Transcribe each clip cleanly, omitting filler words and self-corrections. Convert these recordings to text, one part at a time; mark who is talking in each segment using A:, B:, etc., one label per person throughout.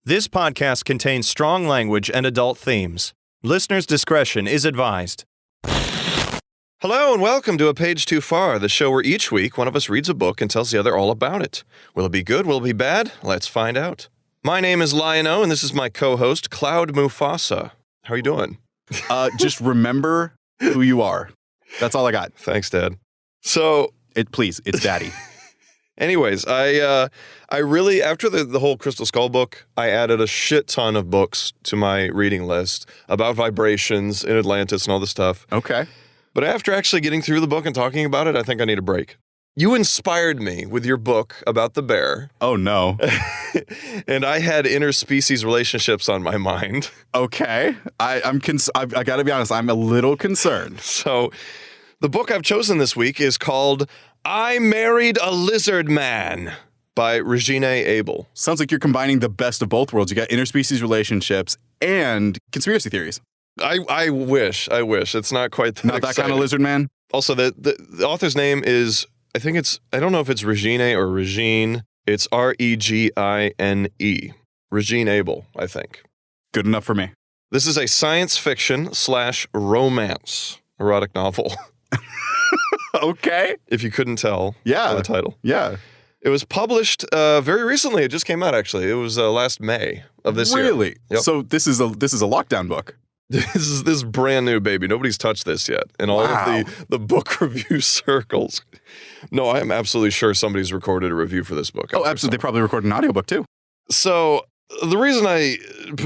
A: This podcast contains strong language and adult themes. Listener's discretion is advised. Hello and welcome to A Page Too Far, the show where each week one of us reads a book and tells the other all about it. Will it be good? Will it be bad? Let's find out. My name is Lion-O, and this is my co-host, Cloud Mufasa. How are you doing?
B: Just remember who you are. That's all I got.
A: Thanks, Dad. So,
B: Please, it's Daddy.
A: anyways, I really, after the whole Crystal Skull book, I added a shit ton of books to my reading list about vibrations in Atlantis and all this stuff.
B: Okay.
A: But after actually getting through the book and talking about it, I think I need a break. You inspired me with your book about the bear.
B: Oh, no.
A: And I had interspecies relationships on my mind.
B: Okay. I got to be honest, I'm a little concerned.
A: So the book I've chosen this week is called I Married a Lizardman by Regina Abel.
B: Sounds like you're combining the best of both worlds. You got interspecies relationships and conspiracy theories.
A: I wish. It's not quite that
B: Not that
A: exciting.
B: kind of lizard man?
A: Also, the author's name is, I don't know if it's Regine or Regine. It's Regine. Regine Abel, I think.
B: Good enough for me.
A: This is a science fiction / romance erotic novel.
B: Okay.
A: If you couldn't tell
B: Yeah.
A: by the title.
B: Yeah.
A: It was published very recently. It just came out, actually. It was last May of this year.
B: Really?
A: Yep.
B: So this is a lockdown book.
A: This is brand new, baby. Nobody's touched this yet. In all
B: Wow.
A: of the book review circles. No, I am absolutely sure somebody's recorded a review for this book.
B: Oh, absolutely. They probably recorded an audiobook too.
A: So the reason I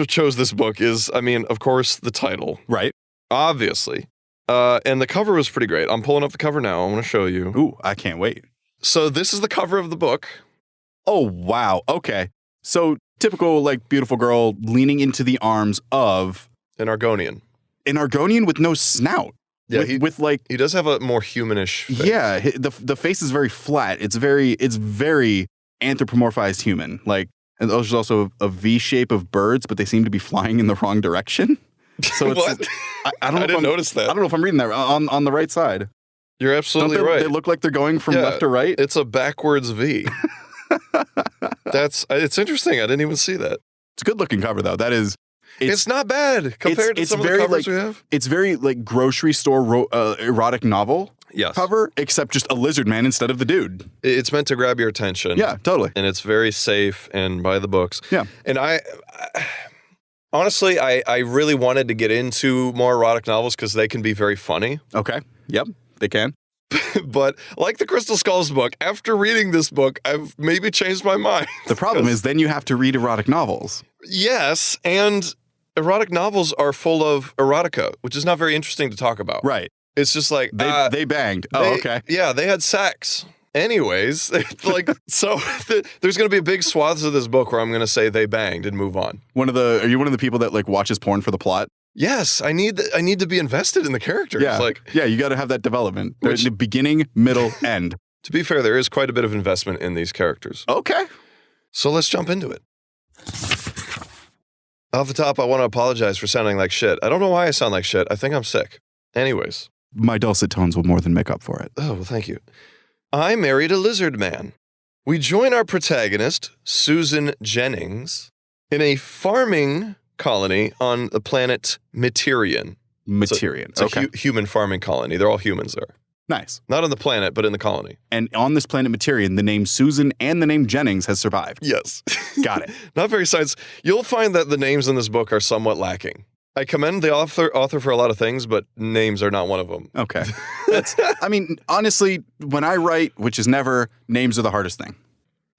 A: chose this book is, of course, the title.
B: Right.
A: Obviously. And the cover was pretty great. I'm pulling up the cover now. I want to show you.
B: Ooh, I can't wait.
A: So this is the cover of the book.
B: Oh, wow. Okay. So typical, beautiful girl leaning into the arms of
A: An Argonian.
B: an Argonian with no snout.
A: Yeah,
B: he
A: he does have a more humanish face.
B: Yeah, the face is very flat. It's very anthropomorphized human. And there's also a V shape of birds, but they seem to be flying in the wrong direction. So it's,
A: What?
B: I don't know.
A: I didn't notice that.
B: I don't know if I'm reading that on the right side.
A: You're absolutely right.
B: They look like they're going from left to right.
A: It's a backwards V. It's interesting. I didn't even see that.
B: It's a good looking cover though. That is.
A: It's not bad compared to some of the covers we have.
B: It's very grocery store erotic novel
A: Yes.
B: cover, except just a lizard man instead of the dude.
A: It's meant to grab your attention.
B: Yeah, totally.
A: And it's very safe and by the books.
B: Yeah.
A: And honestly, I really wanted to get into more erotic novels because they can be very funny.
B: Okay. Yep. They can.
A: But like the Crystal Skulls book, after reading this book, I've maybe changed my mind.
B: The problem is then you have to read erotic novels.
A: Yes, and erotic novels are full of erotica, which is not very interesting to talk about.
B: Right.
A: It's just like
B: They banged. Oh, okay.
A: Yeah, they had sex. Anyways, so there's going to be a big swaths of this book where I'm going to say they banged and move on.
B: Are you one of the people that watches porn for the plot?
A: Yes, I need to be invested in the characters.
B: Yeah, you got to have that development. The beginning, middle, end.
A: To be fair, there is quite a bit of investment in these characters.
B: Okay.
A: So let's jump into it. Off the top, I want to apologize for sounding like shit. I don't know why I sound like shit. I think I'm sick. Anyways.
B: My dulcet tones will more than make up for it.
A: Oh, well, thank you. I Married a Lizardman. We join our protagonist, Susan Jennings, in a farming colony on the planet Materian.
B: Materian.
A: It's a human farming colony. They're all humans there.
B: Nice.
A: Not on the planet, but in the colony.
B: And on this planet Materian, the name Susan and the name Jennings has survived.
A: Yes.
B: Got it.
A: Not very science. You'll find that the names in this book are somewhat lacking. I commend the author for a lot of things, but names are not one of them.
B: Okay. Honestly, when I write, which is never, names are the hardest thing.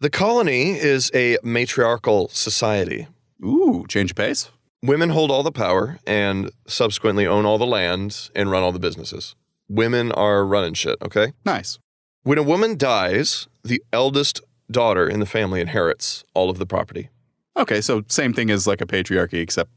A: The colony is a matriarchal society.
B: Ooh, change of pace.
A: Women hold all the power and subsequently own all the land and run all the businesses. Women are running shit, okay?
B: Nice.
A: When a woman dies, the eldest daughter in the family inherits all of the property.
B: Okay, so same thing as a patriarchy, except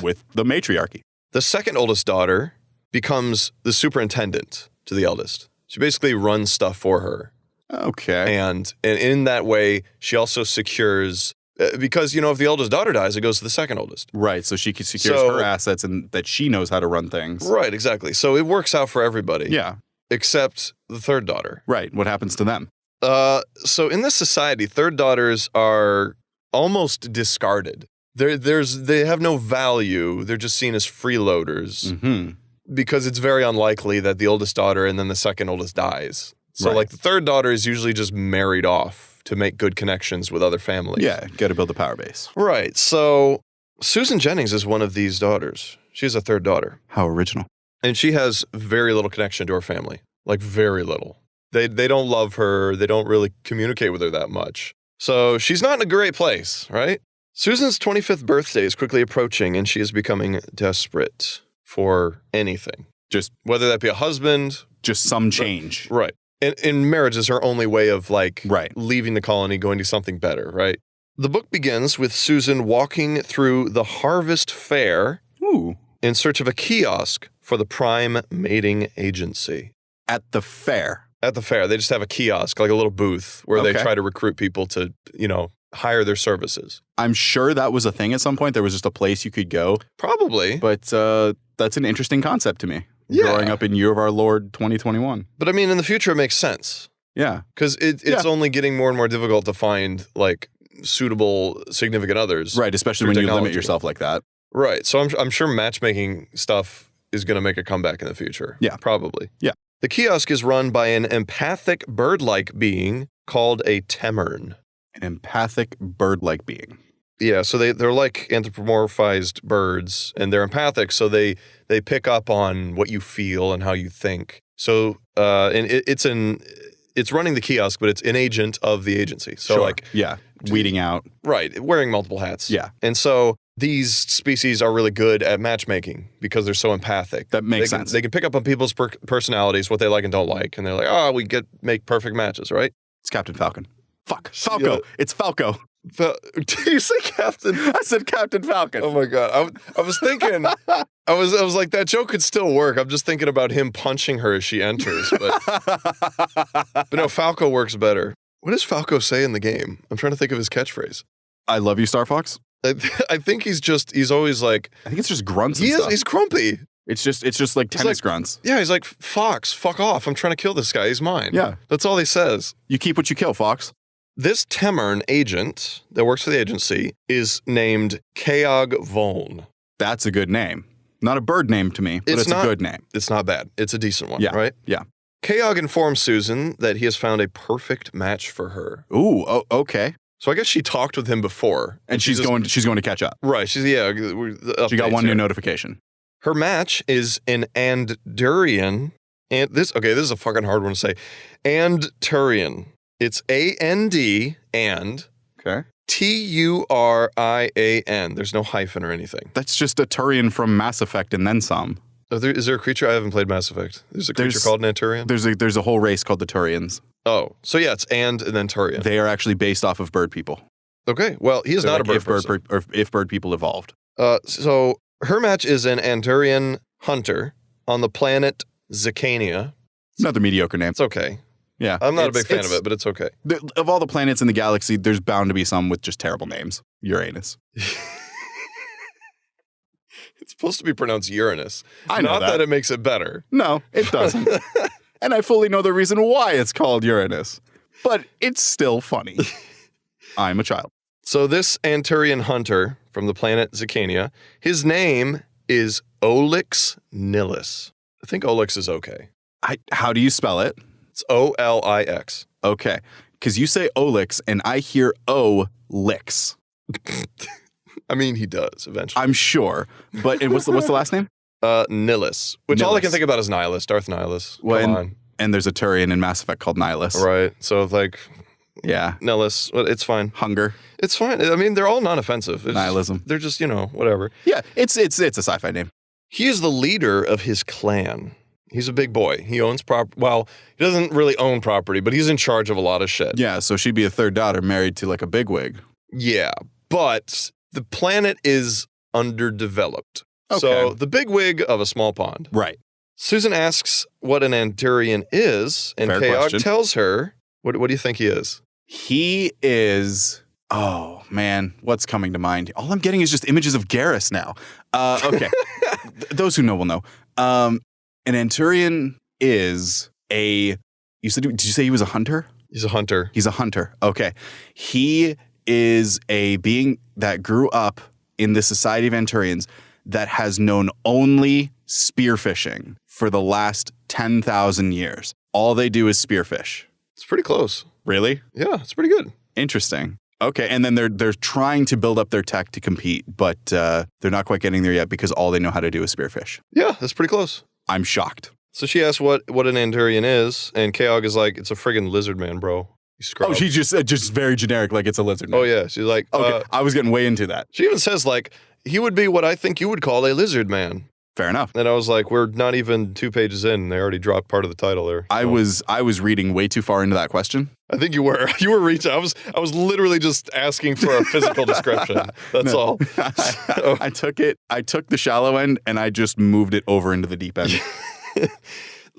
B: with the matriarchy.
A: The second oldest daughter becomes the superintendent to the eldest. She basically runs stuff for her.
B: Okay.
A: And in that way, she also secures, because, if the eldest daughter dies, it goes to the second oldest.
B: Right, so she secures her assets and that she knows how to run things.
A: Right, exactly. So it works out for everybody.
B: Yeah.
A: Except the third daughter.
B: Right, what happens to them?
A: So in this society, third daughters are almost discarded. They have no value. They're just seen as freeloaders because it's very unlikely that the oldest daughter and then the second oldest dies. So like the third daughter is usually just married off to make good connections with other families.
B: Yeah, got to build a power base.
A: Right. So Susan Jennings is one of these daughters. She's a third daughter.
B: How original.
A: And she has very little connection to her family. Like very little. They don't love her. They don't really communicate with her that much. So she's not in a great place, right? Susan's 25th birthday is quickly approaching and she is becoming desperate for anything.
B: Just
A: whether that be a husband.
B: Just some change.
A: Right. And marriage is her only way of like
B: right.
A: leaving the colony, going to something better, right? The book begins with Susan walking through the Harvest Fair in search of a kiosk for the Prime Mating Agency.
B: At the fair?
A: At the fair. They just have a kiosk, like a little booth where they try to recruit people to, hire their services.
B: I'm sure that was a thing at some point. There was just a place you could go.
A: Probably.
B: But that's an interesting concept to me.
A: Yeah.
B: Growing up in year of our Lord 2021.
A: But I mean, in the future, it makes sense.
B: Yeah.
A: Because it's only getting more and more difficult to find, like, suitable significant others.
B: Right, especially when you limit yourself like that.
A: Right. So I'm sure matchmaking stuff is going to make a comeback in the future.
B: Yeah.
A: Probably.
B: Yeah.
A: The kiosk is run by an empathic bird-like being called a temern.
B: An empathic bird-like being.
A: Yeah, so they're like anthropomorphized birds, and they're empathic, so they pick up on what you feel and how you think. So, and it's running the kiosk, but it's an agent of the agency. So
B: weeding out.
A: Right, wearing multiple hats.
B: Yeah.
A: And so these species are really good at matchmaking because they're so empathic.
B: That makes sense.
A: They can pick up on people's personalities, what they like and don't like, and they're like, we make perfect matches, right?
B: It's Captain Falcon. Fuck. Falco. Yeah. It's Falco.
A: Did you say Captain?
B: I said Captain Falcon.
A: Oh my God. I was thinking, I was like, that joke could still work. I'm just thinking about him punching her as she enters. But no, Falco works better. What does Falco say in the game? I'm trying to think of his catchphrase.
B: I love you, Star Fox.
A: I think he's always like.
B: I think it's just grunts and stuff.
A: He's grumpy.
B: It's just like tennis grunts.
A: Yeah, he's like, Fox, fuck off. I'm trying to kill this guy. He's mine.
B: Yeah.
A: That's all he says.
B: You keep what you kill, Fox.
A: This temern agent that works for the agency is named Keog Voln.
B: That's a good name. Not a bird name to me, but it's a good name.
A: It's not bad. It's a decent one, right?
B: Yeah.
A: Keog informs Susan that he has found a perfect match for her.
B: Ooh, okay.
A: So I guess she talked with him before.
B: And she's going to catch up.
A: Right. She
B: got one new notification.
A: Her match is an Andurian. And this is a fucking hard one to say. Andurian. It's A-N-D and T-U-R-I-A-N. There's no hyphen or anything.
B: That's just a Turian from Mass Effect and then some.
A: Is there a creature? I haven't played Mass Effect. There's a creature called an Anturian?
B: There's a whole race called the Turians.
A: Oh, so yeah, it's and then Turian.
B: They are actually based off of bird people.
A: Okay, well, he is not a bird person.
B: If bird people evolved.
A: So her match is an Andurian hunter on the planet Zicania.
B: Another mediocre name.
A: It's okay.
B: Yeah.
A: I'm not a big fan of it, but it's okay.
B: Of all the planets in the galaxy, there's bound to be some with just terrible names. Uranus.
A: It's supposed to be pronounced Uranus.
B: I know
A: Not that it makes it better.
B: No, it doesn't. And I fully know the reason why it's called Uranus. But it's still funny. I'm a child.
A: So this Anturian hunter from the planet Zicania, his name is Olex Nihilus. I think Olex is okay.
B: How do you spell it?
A: It's O-L-I-X.
B: Okay. Because you say Olex and I hear O-Lix.
A: I mean, he does eventually.
B: I'm sure. But what's the last name?
A: Nihilus. Which all I can think about is Nihilus, Darth Nihilus. Come on.
B: And there's a Turian in Mass Effect called Nihilus.
A: Right. So like,
B: yeah,
A: Nihilus. It's fine.
B: Hunger.
A: It's fine. I mean, they're all non-offensive.
B: Nihilism.
A: They're just, whatever.
B: Yeah, it's a sci-fi name.
A: He is the leader of his clan. He's a big boy. He owns property. Well, he doesn't really own property, but he's in charge of a lot of shit.
B: Yeah, so she'd be a third daughter married to like a bigwig.
A: Yeah, but the planet is underdeveloped.
B: Okay.
A: So the bigwig of a small pond.
B: Right.
A: Susan asks what an Andurian is, and Keog tells her, what do you think he is?
B: He is... Oh, man, what's coming to mind? All I'm getting is just images of Garrus now. Okay. Those who know will know. An Anturian is did you say he was a hunter?
A: He's a hunter.
B: He's a hunter. Okay. He is a being that grew up in the Society of Anturians that has known only spearfishing for the last 10,000 years. All they do is spearfish.
A: It's pretty close.
B: Really?
A: Yeah, it's pretty good.
B: Interesting. Okay, and then they're trying to build up their tech to compete, but they're not quite getting there yet because all they know how to do is spearfish.
A: Yeah, that's pretty close.
B: I'm shocked.
A: So she asks what an Anturian is, and Keogh is like, it's a friggin' lizard man, bro. You scrub.
B: Oh, she's just very generic, like it's a lizard man.
A: Oh, yeah. She's like,
B: okay, I was getting way into that.
A: She even says, like, he would be what I think you would call a lizard man.
B: Fair enough.
A: And I was like, we're not even 2 pages in. They already dropped part of the title there. So.
B: I was reading way too far into that question.
A: I think you were. You were reaching. I was literally just asking for a physical description. That's all. So.
B: I took the shallow end and I just moved it over into the deep end.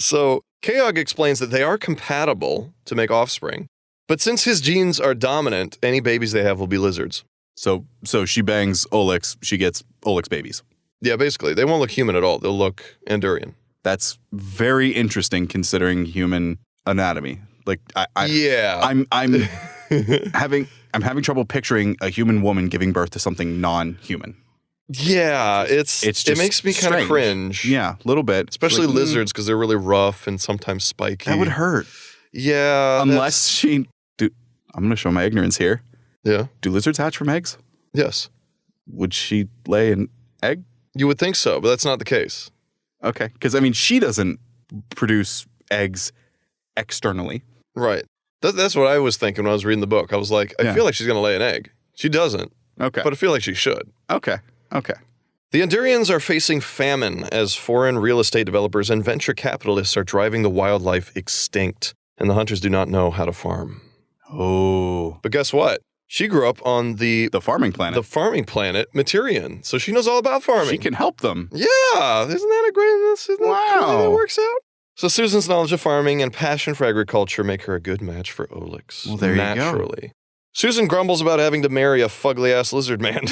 A: So Keogh explains that they are compatible to make offspring, but since his genes are dominant, any babies they have will be lizards.
B: So she bangs Olex, she gets Olex babies.
A: Yeah, basically. They won't look human at all. They'll look Andurian.
B: That's very interesting considering human anatomy. Like I'm having trouble picturing a human woman giving birth to something non-human.
A: Yeah, it makes me kind of cringe.
B: Yeah, a little bit.
A: Especially like, lizards because they're really rough and sometimes spiky.
B: That would hurt.
A: Yeah.
B: Unless I'm going to show my ignorance here.
A: Yeah.
B: Do lizards hatch from eggs?
A: Yes.
B: Would she lay an egg?
A: You would think so, but that's not the case.
B: Okay. Because, I mean, she doesn't produce eggs externally.
A: Right. That's what I was thinking when I was reading the book. I was like, I feel like she's going to lay an egg. She doesn't.
B: Okay.
A: But I feel like she should.
B: Okay.
A: The Andurians are facing famine as foreign real estate developers and venture capitalists are driving the wildlife extinct, and the hunters do not know how to farm.
B: Oh.
A: But guess what? She grew up on the
B: farming planet.
A: The farming planet, Materian. So she knows all about farming.
B: She can help them.
A: Yeah. Isn't that a great... Isn't that cool how that works out? So Susan's knowledge of farming and passion for agriculture make her a good match for Olex.
B: Well, there you go.
A: Naturally. Susan grumbles about having to marry a fugly-ass lizard man.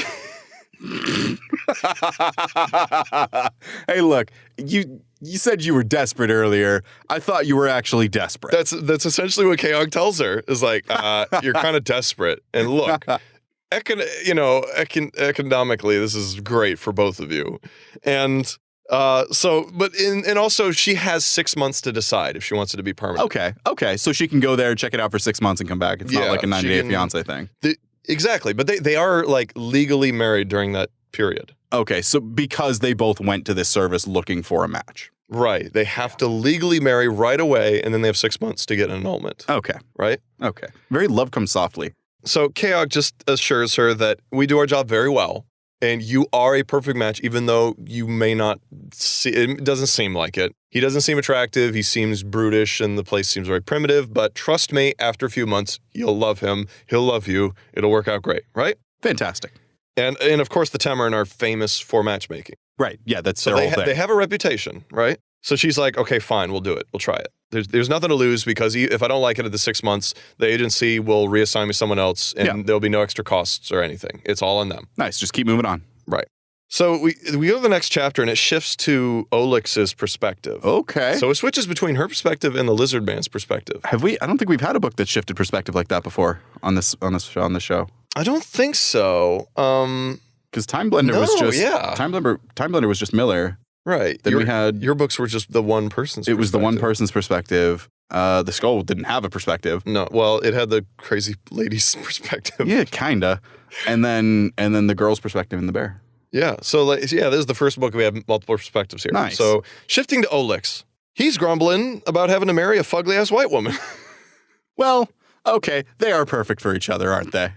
B: Hey, look, you said you were desperate earlier. I thought you were actually desperate.
A: That's essentially what Keogh tells her. Is like, you're kind of desperate. And look, economically, this is great for both of you. And and also she has 6 months to decide if she wants it to be permanent.
B: Okay. So she can go there, check it out for 6 months and come back. It's not like a 90-day fiance thing.
A: Exactly. But they are like legally married during that period.
B: Okay. So because they both went to this service looking for a match.
A: Right. They have to legally marry right away, and then they have 6 months to get an annulment.
B: Okay.
A: Right?
B: Okay. Very love comes softly.
A: So Keogh just assures her that we do our job very well, and you are a perfect match, even though you may not see, it doesn't seem like it. He doesn't seem attractive. He seems brutish, and the place seems very primitive. But trust me, after a few months, you'll love him. He'll love you. It'll work out great, right?
B: Fantastic.
A: And of course, the Tamarin are famous for matchmaking.
B: Right. Yeah, that's
A: so
B: their whole thing.
A: They have a reputation, right? So she's like, okay, fine, we'll do it. We'll try it. There's nothing to lose because if I don't like it at the 6 months, the agency will reassign me someone else, and there'll be no extra costs or anything. It's all on them.
B: Nice. Just keep moving on.
A: Right. So we go to the next chapter, and it shifts to Olex's perspective.
B: Okay.
A: So it switches between her perspective and the lizard man's perspective.
B: Have we? I don't think we've had a book that shifted perspective like that before on this show. I
A: don't think so.
B: Because Time Blender was just Time Blender was just Miller.
A: Right.
B: Then we had
A: your books were just the one person's perspective.
B: It was the one person's perspective. The skull didn't have a perspective.
A: No, well, it had the crazy lady's perspective.
B: Yeah, kinda. And then the girl's perspective in the bear.
A: Yeah. So this is the first book we have multiple perspectives here.
B: Nice.
A: So shifting to Olex. He's grumbling about having to marry a fugly ass white woman.
B: Well, okay, they are perfect for each other, aren't they?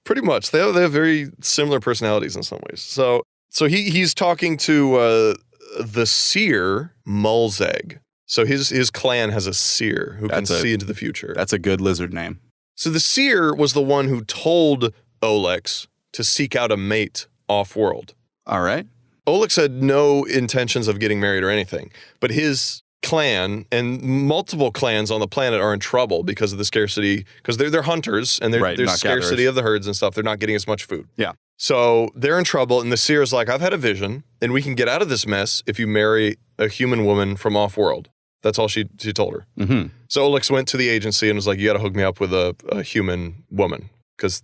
A: Pretty much. They have very similar personalities in some ways. So he's talking to the seer Mulzeg. So his clan has a seer who can see into the future.
B: That's a good lizard name.
A: So the seer was the one who told Olex to seek out a mate off-world.
B: All right.
A: Olex had no intentions of getting married or anything, but his clan and multiple clans on the planet are in trouble because of the scarcity, because they're hunters and there's scarcity
B: gatherers
A: of the herds and stuff. They're not getting as much food.
B: Yeah.
A: So they're in trouble, and the seer is like, I've had a vision, and we can get out of this mess if you marry a human woman from off-world. That's all she told her.
B: Mm-hmm.
A: So Olex went to the agency and was like, you got to hook me up with a human woman because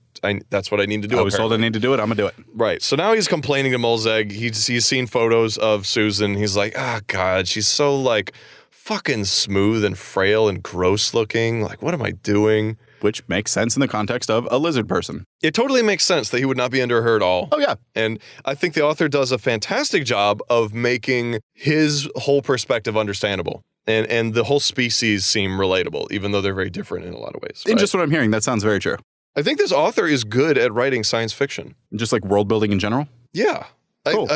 A: that's what I need to do.
B: I was told I need to do it. I'm going to do it.
A: Right. So now he's complaining to Molzeg. He's seen photos of Susan. He's like, God, she's so like fucking smooth and frail and gross looking. Like, what am I doing?
B: Which makes sense in the context of a lizard person.
A: It totally makes sense that he would not be into her at all.
B: Oh, yeah.
A: And I think the author does a fantastic job of making his whole perspective understandable. And the whole species seem relatable, even though they're very different in a lot of ways.
B: And just what I'm hearing, that sounds very true.
A: I think this author is good at writing science fiction.
B: Just like world building in general?
A: Yeah.
B: Cool.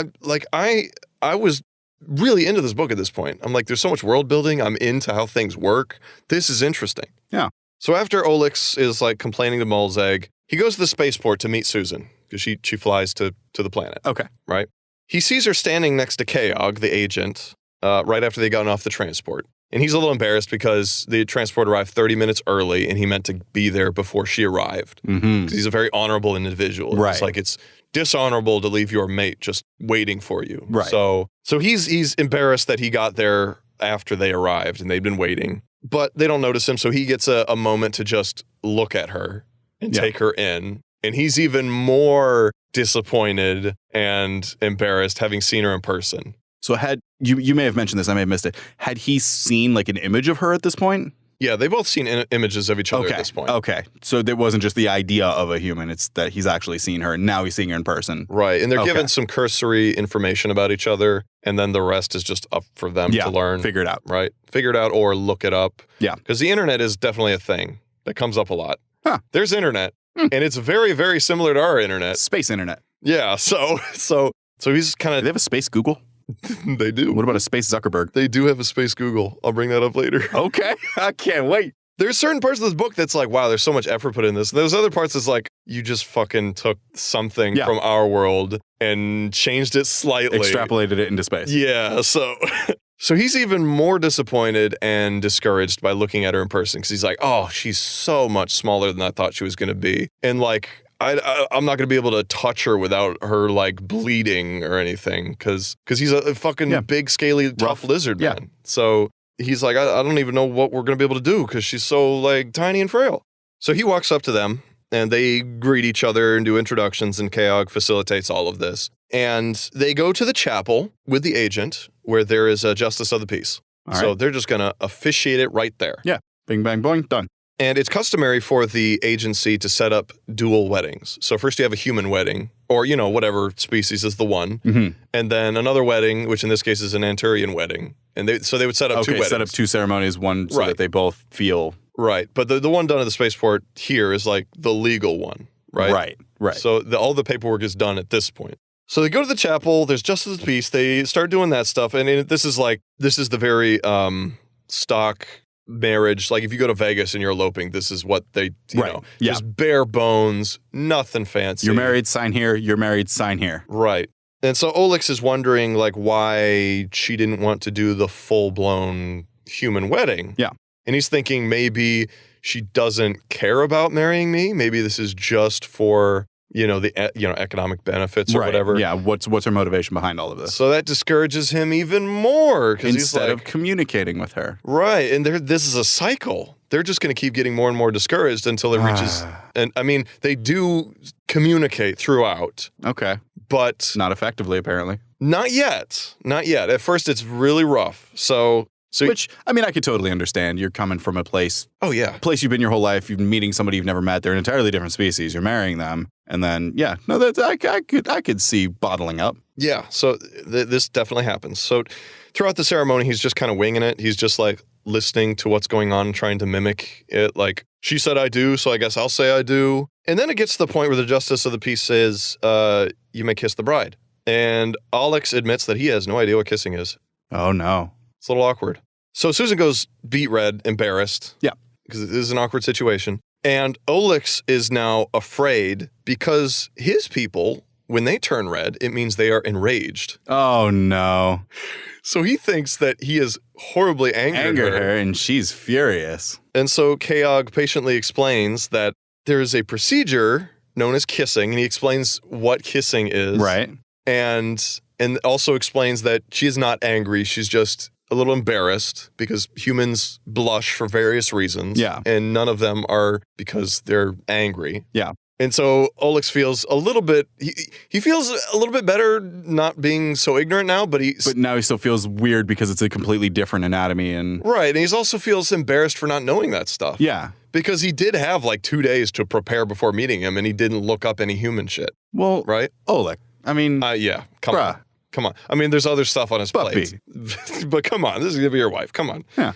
A: I was really into this book at this point. I'm like, there's so much world building. I'm into how things work. This is interesting.
B: Yeah.
A: So after Olex is like complaining to Molzeg, he goes to the spaceport to meet Susan because she flies to the planet.
B: Okay.
A: Right? He sees her standing next to Keogh, the agent, right after they got off the transport. And he's a little embarrassed because the transport arrived 30 minutes early and he meant to be there before she arrived. Because he's a very honorable individual.
B: Right.
A: It's like it's dishonorable to leave your mate just waiting for you.
B: Right.
A: So he's embarrassed that he got there after they arrived and they've been waiting. But they don't notice him, so he gets a moment to just look at her and take her in. And he's even more disappointed and embarrassed having seen her in person.
B: So you may have mentioned this, I may have missed it. Had he seen like an image of her at this point?
A: Yeah, they've both seen images of each other at this point.
B: Okay. So there wasn't just the idea of a human. It's that he's actually seen her and now he's seeing her in person.
A: Right. And they're given some cursory information about each other. And then the rest is just up for them to learn.
B: Figure it out.
A: Right. Figure it out or look it up.
B: Yeah.
A: Because the internet is definitely a thing that comes up a lot.
B: Huh.
A: There's internet. And it's very, very similar to our internet.
B: Space internet.
A: Yeah. So he's kind of...
B: Do they have a space Google?
A: They do.
B: What about a space Zuckerberg?
A: They do have a space Google. I'll bring that up later.
B: Okay. I can't wait.
A: There's certain parts of this book that's like, wow, there's so much effort put in this. There's other parts that's like, you just fucking took something from our world and changed it slightly.
B: Extrapolated it into space.
A: Yeah, so he's even more disappointed and discouraged by looking at her in person because he's like, oh, she's so much smaller than I thought she was going to be. And like, I'm not going to be able to touch her without her like bleeding or anything because he's a fucking big, scaly, tough lizard man. So he's like, I don't even know what we're going to be able to do because she's so like tiny and frail. So he walks up to them and they greet each other and do introductions and Keogh facilitates all of this. And they go to the chapel with the agent where there is a justice of the peace. So they're just going to officiate it right there.
B: Yeah. Bing, bang, boing, done.
A: And it's customary for the agency to set up dual weddings. So first you have a human wedding, or, you know, whatever species is the one. And then another wedding, which in this case is an Anturian wedding. And they would set up two weddings.
B: Set up two ceremonies, one so that they both feel...
A: Right. But the one done at the spaceport here is like the legal one, right?
B: Right.
A: So all the paperwork is done at this point. So they go to the chapel, there's justice of the peace, they start doing that stuff. And this is the very stock... marriage. Like if you go to Vegas and you're eloping, this is what they, you know, just bare bones, nothing fancy.
B: You're married, sign here. You're married, sign here.
A: Right. And so Olex is wondering like why she didn't want to do the full-blown human wedding.
B: Yeah.
A: And he's thinking maybe she doesn't care about marrying me. Maybe this is just for, you know, the economic benefits or whatever.
B: Yeah. What's her motivation behind all of this?
A: So that discourages him even more because
B: instead of communicating with her.
A: Right. And this is a cycle. They're just going to keep getting more and more discouraged until it reaches. And I mean, they do communicate throughout.
B: Okay.
A: But
B: not effectively, apparently.
A: Not yet. Not yet. At first, it's really rough. So
B: which, I mean, I could totally understand. You're coming from a place.
A: Oh, yeah.
B: Place you've been your whole life. You're meeting somebody you've never met. They're an entirely different species. You're marrying them. And then, I could see bottling up.
A: Yeah. So this definitely happens. So throughout the ceremony, he's just kind of winging it. He's just like listening to what's going on, trying to mimic it. Like, she said I do, so I guess I'll say I do. And then it gets to the point where the justice of the peace says, you may kiss the bride. And Olex admits that he has no idea what kissing is.
B: Oh, no.
A: It's a little awkward. So Susan goes beet red, embarrassed.
B: Yeah.
A: Because it is an awkward situation. And Olex is now afraid because his people, when they turn red, it means they are enraged.
B: Oh, no.
A: So he thinks that he has horribly angered her.
B: And she's furious.
A: And so Keogh patiently explains that there is a procedure known as kissing, and he explains what kissing is.
B: Right.
A: And also explains that she is not angry. She's just a little embarrassed because humans blush for various reasons.
B: Yeah.
A: And none of them are because they're angry.
B: Yeah.
A: And so Olex feels a little bit, he feels a little bit better not being so ignorant now, but
B: now he still feels weird because it's a completely different anatomy and.
A: Right. And he also feels embarrassed for not knowing that stuff.
B: Yeah.
A: Because he did have like 2 days to prepare before meeting him and he didn't look up any human shit.
B: Well,
A: right?
B: Olex. I mean.
A: Yeah. Come on. Come on. I mean, there's other stuff on his plate. But come on. This is going to be your wife. Come on.
B: Yeah.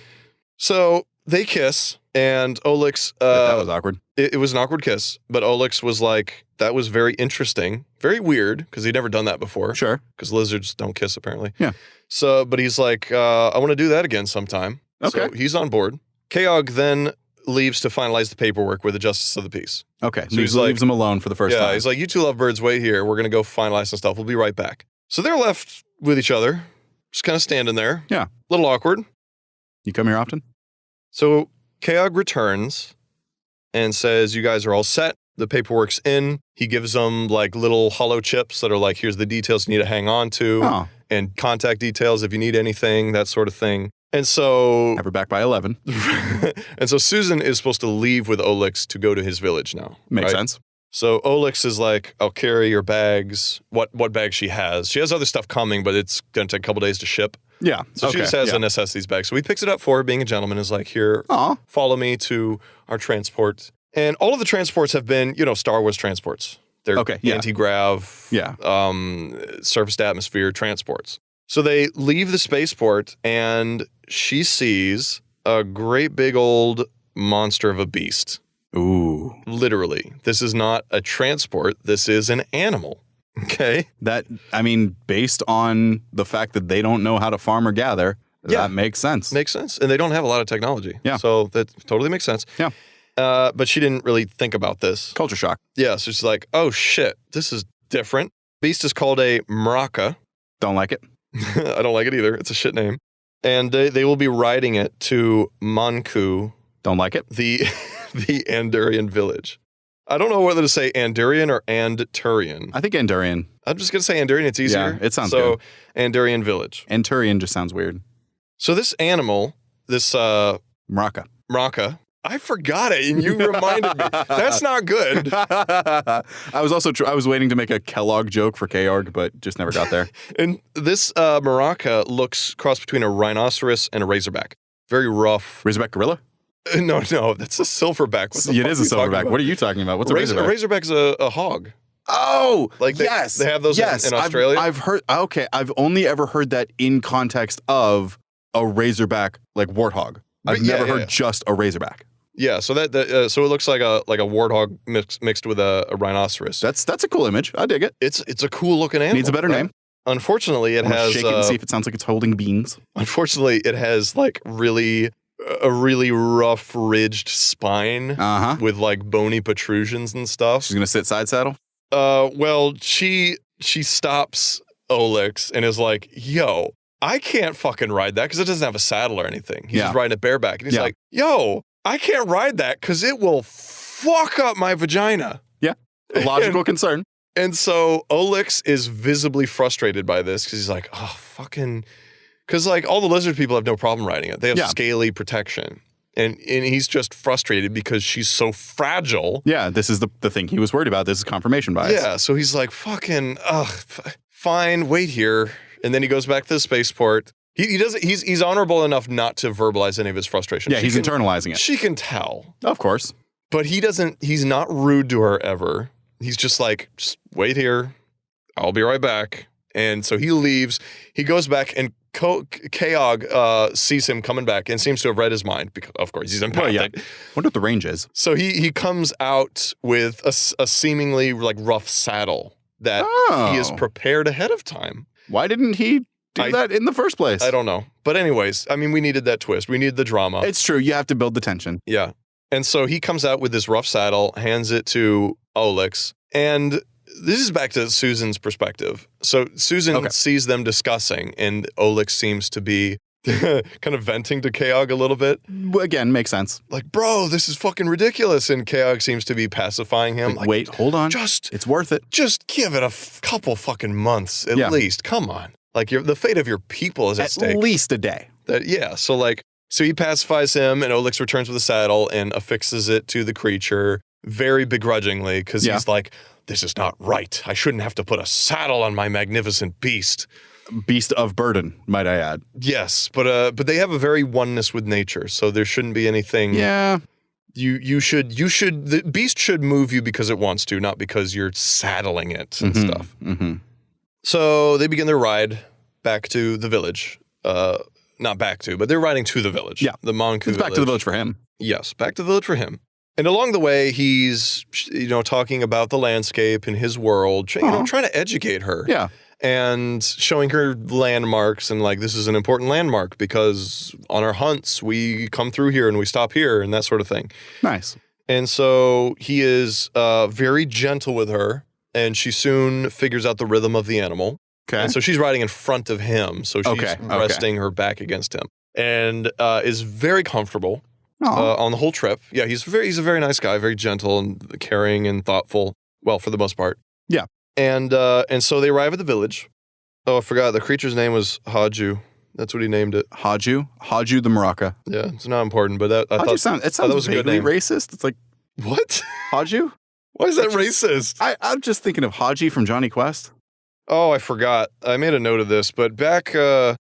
A: So they kiss and Olex.
B: That was awkward.
A: It was an awkward kiss, but Olex was like, that was very interesting, very weird, because he'd never done that before.
B: Sure.
A: Because lizards don't kiss, apparently.
B: Yeah.
A: So, but he's like, I want to do that again sometime.
B: Okay.
A: So he's on board. Keog then leaves to finalize the paperwork with the justice of the peace.
B: Okay. So he leaves him alone for the first time.
A: Yeah, he's like, you two lovebirds, wait here. We're going to go finalize some stuff. We'll be right back. So they're left with each other, just kind of standing there.
B: Yeah.
A: A little awkward.
B: You come here often?
A: So Keog returns and says, you guys are all set. The paperwork's in. He gives them like little hollow chips that are like, here's the details you need to hang on to and contact details if you need anything, that sort of thing. And so...
B: Have her back by 11.
A: And so Susan is supposed to leave with Olex to go to his village now.
B: Makes sense.
A: So Olex is like, I'll carry your bags, what bags she has. She has other stuff coming, but it's going to take a couple days to ship.
B: Yeah.
A: So she just has a necessities bag. So he picks it up for her, being a gentleman, is like, here, follow me to our transport. And all of the transports have been, Star Wars transports. They're anti-grav, surface to atmosphere transports. So they leave the spaceport and she sees a great big old monster of a beast.
B: Ooh.
A: Literally. This is not a transport. This is an animal. Okay.
B: Based on the fact that they don't know how to farm or gather, that makes sense.
A: Makes sense. And they don't have a lot of technology.
B: Yeah.
A: So that totally makes sense.
B: Yeah.
A: But she didn't really think about this.
B: Culture shock.
A: Yeah. So she's like, oh shit, this is different. Beast is called a Maraca.
B: Don't like it.
A: I don't like it either. It's a shit name. And they will be riding it to Manku.
B: Don't like it.
A: The Andurian village. I don't know whether to say Andurian or Andurian.
B: I think Andurian.
A: I'm just going to say Andurian. It's easier.
B: Yeah, it sounds good.
A: So, Andurian village.
B: Andurian just sounds weird.
A: So this animal, this...
B: Maraca.
A: I forgot it, and you reminded me. That's not good.
B: I was waiting to make a Kellogg joke for Keog, but just never got there.
A: And this Maraca looks cross between a rhinoceros and a razorback. Very rough.
B: Razorback gorilla?
A: No, that's a silverback.
B: It is a silverback. What are you talking about? What's a razorback?
A: A razorback is a hog.
B: Oh,
A: like they have those in Australia.
B: I've heard. Okay, I've only ever heard that in context of a razorback, like warthog. I've never heard just a razorback.
A: Yeah, so so it looks like a warthog mixed with a rhinoceros.
B: That's a cool image. I dig it.
A: It's a cool looking animal.
B: Needs a better name.
A: Unfortunately, it has.
B: Shake it and see if it sounds like it's holding beans.
A: Unfortunately, it has like a really rough ridged spine with like bony protrusions and stuff.
B: She's gonna sit side saddle.
A: Well, she stops Olex and is like, "Yo, I can't fucking ride that because it doesn't have a saddle or anything. He's just riding it bareback." And he's like, "Yo, I can't ride that because it will fuck up my vagina."
B: Yeah, a logical concern.
A: And so Olex is visibly frustrated by this because he's like, "Oh, fucking." Because, like, all the lizard people have no problem riding it. They have scaly protection. And he's just frustrated because she's so fragile.
B: Yeah, this is the thing he was worried about. This is confirmation bias.
A: Yeah, so he's like, fucking, fine, wait here. And then he goes back to the spaceport. He's honorable enough not to verbalize any of his frustration.
B: Yeah, he's internalizing it.
A: She can tell.
B: Of course.
A: But he's not rude to her ever. He's just like, just wait here. I'll be right back. And so he leaves. He goes back and Keog sees him coming back and seems to have read his mind because, of course, he's empathic.
B: Yeah. Wonder what the range is.
A: So he comes out with a seemingly like rough saddle that he has prepared ahead of time.
B: Why didn't he do that in the first place?
A: I don't know. But anyways, I mean, we needed that twist. We needed the drama.
B: It's true. You have to build the tension.
A: Yeah. And so he comes out with this rough saddle, hands it to Olex, and this is back to Susan's perspective. So Susan sees them discussing, and Olex seems to be kind of venting to Keog a little bit.
B: Again, makes sense.
A: Like, bro, this is fucking ridiculous. And Keog seems to be pacifying him.
B: Like, wait, hold on. It's worth it.
A: Just give it a couple fucking months at least. Come on. Like, the fate of your people is at stake.
B: At least a day.
A: So he pacifies him, and Olex returns with a saddle and affixes it to the creature. very begrudgingly because he's like, this is not right. I shouldn't have to put a saddle on my magnificent beast.
B: Beast of burden, might I add.
A: Yes, but they have a very oneness with nature, so there shouldn't be anything.
B: Yeah.
A: The beast should move you because it wants to, not because you're saddling it and stuff.
B: Mm-hmm.
A: So they begin their ride back to the village. Not back to, but they're riding to the village.
B: Yeah.
A: The Monku
B: It's back to the village for him.
A: Yes, back to the village for him. And along the way, he's, talking about the landscape in his world, trying to educate her.
B: Yeah.
A: And showing her landmarks and like, this is an important landmark because on our hunts, we come through here and we stop here and that sort of thing.
B: Nice.
A: And so he is very gentle with her and she soon figures out the rhythm of the animal.
B: Okay.
A: And so she's riding in front of him. So she's resting her back against him and is very comfortable on the whole trip. Yeah, he's a very nice guy, very gentle and caring and thoughtful. Well, for the most part. Yeah. And so they arrive at the village. Oh, I forgot. The creature's name was Haju. That's what he named it.
B: Haju the Maraca.
A: Yeah, it's not important, but I thought
B: it sounds
A: that was a good
B: vaguely
A: name.
B: racist. It's like,
A: what?
B: Haju?
A: Why is that racist?
B: I'm just thinking of Haji from Johnny Quest.
A: Oh, I forgot. I made a note of this, but back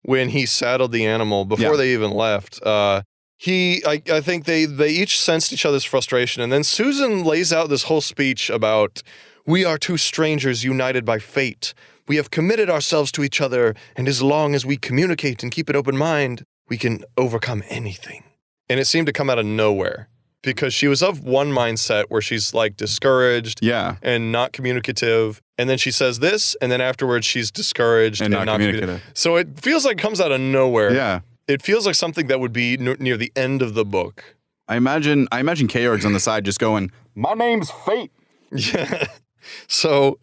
A: when he saddled the animal, before they even left, I think they each sensed each other's frustration, and then Susan lays out this whole speech about, we are two strangers united by fate. We have committed ourselves to each other, and as long as we communicate and keep an open mind, we can overcome anything. And it seemed to come out of nowhere because she was of one mindset where she's like discouraged and not communicative. And then she says this, and then afterwards she's discouraged and not communicative. So it feels like it comes out of nowhere. Yeah. It feels like something that would be near the end of the book.
B: I imagine Keyorg's on the side just going, my name's Fate.
A: Yeah. So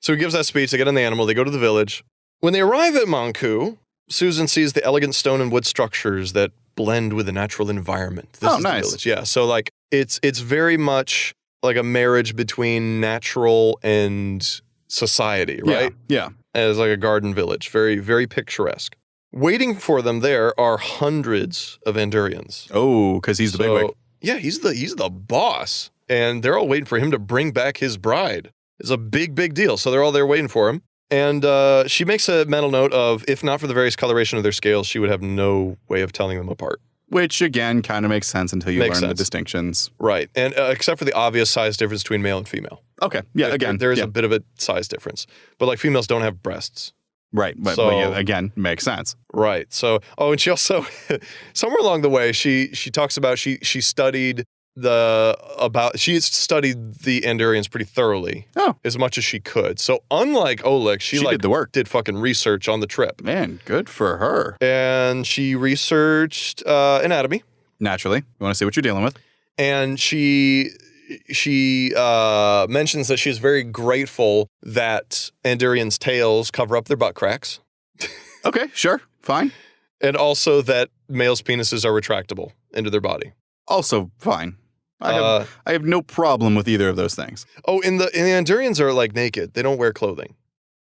A: he gives that speech. They get on the animal. They go to the village. When they arrive at Monku, Susan sees the elegant stone and wood structures that blend with the natural environment. This is
B: nice.
A: The village. Yeah. So like it's very much like a marriage between natural and society, right?
B: Yeah.
A: As like a garden village. Very, very picturesque. Waiting for them there are hundreds of Andurians.
B: Oh, because he's the bigwig.
A: Yeah, he's the boss. And they're all waiting for him to bring back his bride. It's a big, big deal. So they're all there waiting for him. And she makes a mental note of, if not for the various coloration of their scales, she would have no way of telling them apart.
B: Which, again, kind of makes sense until you learn the distinctions.
A: Right. And except for the obvious size difference between male and female.
B: Okay. Yeah, again.
A: There is a bit of a size difference. But like females don't have breasts.
B: Right. But yeah, again, makes sense.
A: Right. So, and she also, somewhere along the way, she talks about, she studied she studied the Andurians pretty thoroughly. As much as she could. So unlike Olex, she did the work. Did fucking research on the trip.
B: Man, good for her.
A: And she researched anatomy.
B: Naturally. You want to see what you're dealing with.
A: And she mentions that she is very grateful that Andurians' tails cover up their butt cracks.
B: Okay, sure. Fine.
A: And also that males' penises are retractable into their body.
B: Also fine. I have no problem with either of those things.
A: Oh, and the Andurians are like naked. They don't wear clothing.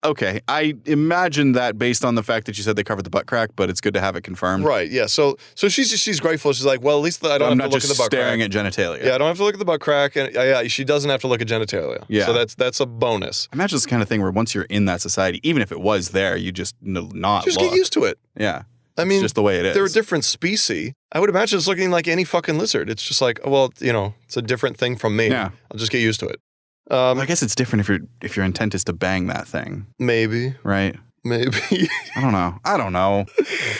B: Okay, I imagine that based on the fact that you said they covered the butt crack, but it's good to have it confirmed.
A: Right, yeah. So she's grateful. She's like, well, at least I don't have to look at the butt crack.
B: I'm not just staring at genitalia.
A: Yeah, I don't have to look at the butt crack. And she doesn't have to look at genitalia.
B: Yeah.
A: So that's a bonus.
B: I imagine it's the kind of thing where once you're in that society, even if it was there, you just not
A: just
B: look.
A: Get used to it.
B: Yeah.
A: I mean,
B: it's just the way it is.
A: They're a different species. I would imagine it's looking like any fucking lizard. It's just like, well, it's a different thing from me.
B: Yeah.
A: I'll just get used to it.
B: I guess it's different if your intent is to bang that thing.
A: Maybe.
B: Right?
A: Maybe.
B: I don't know.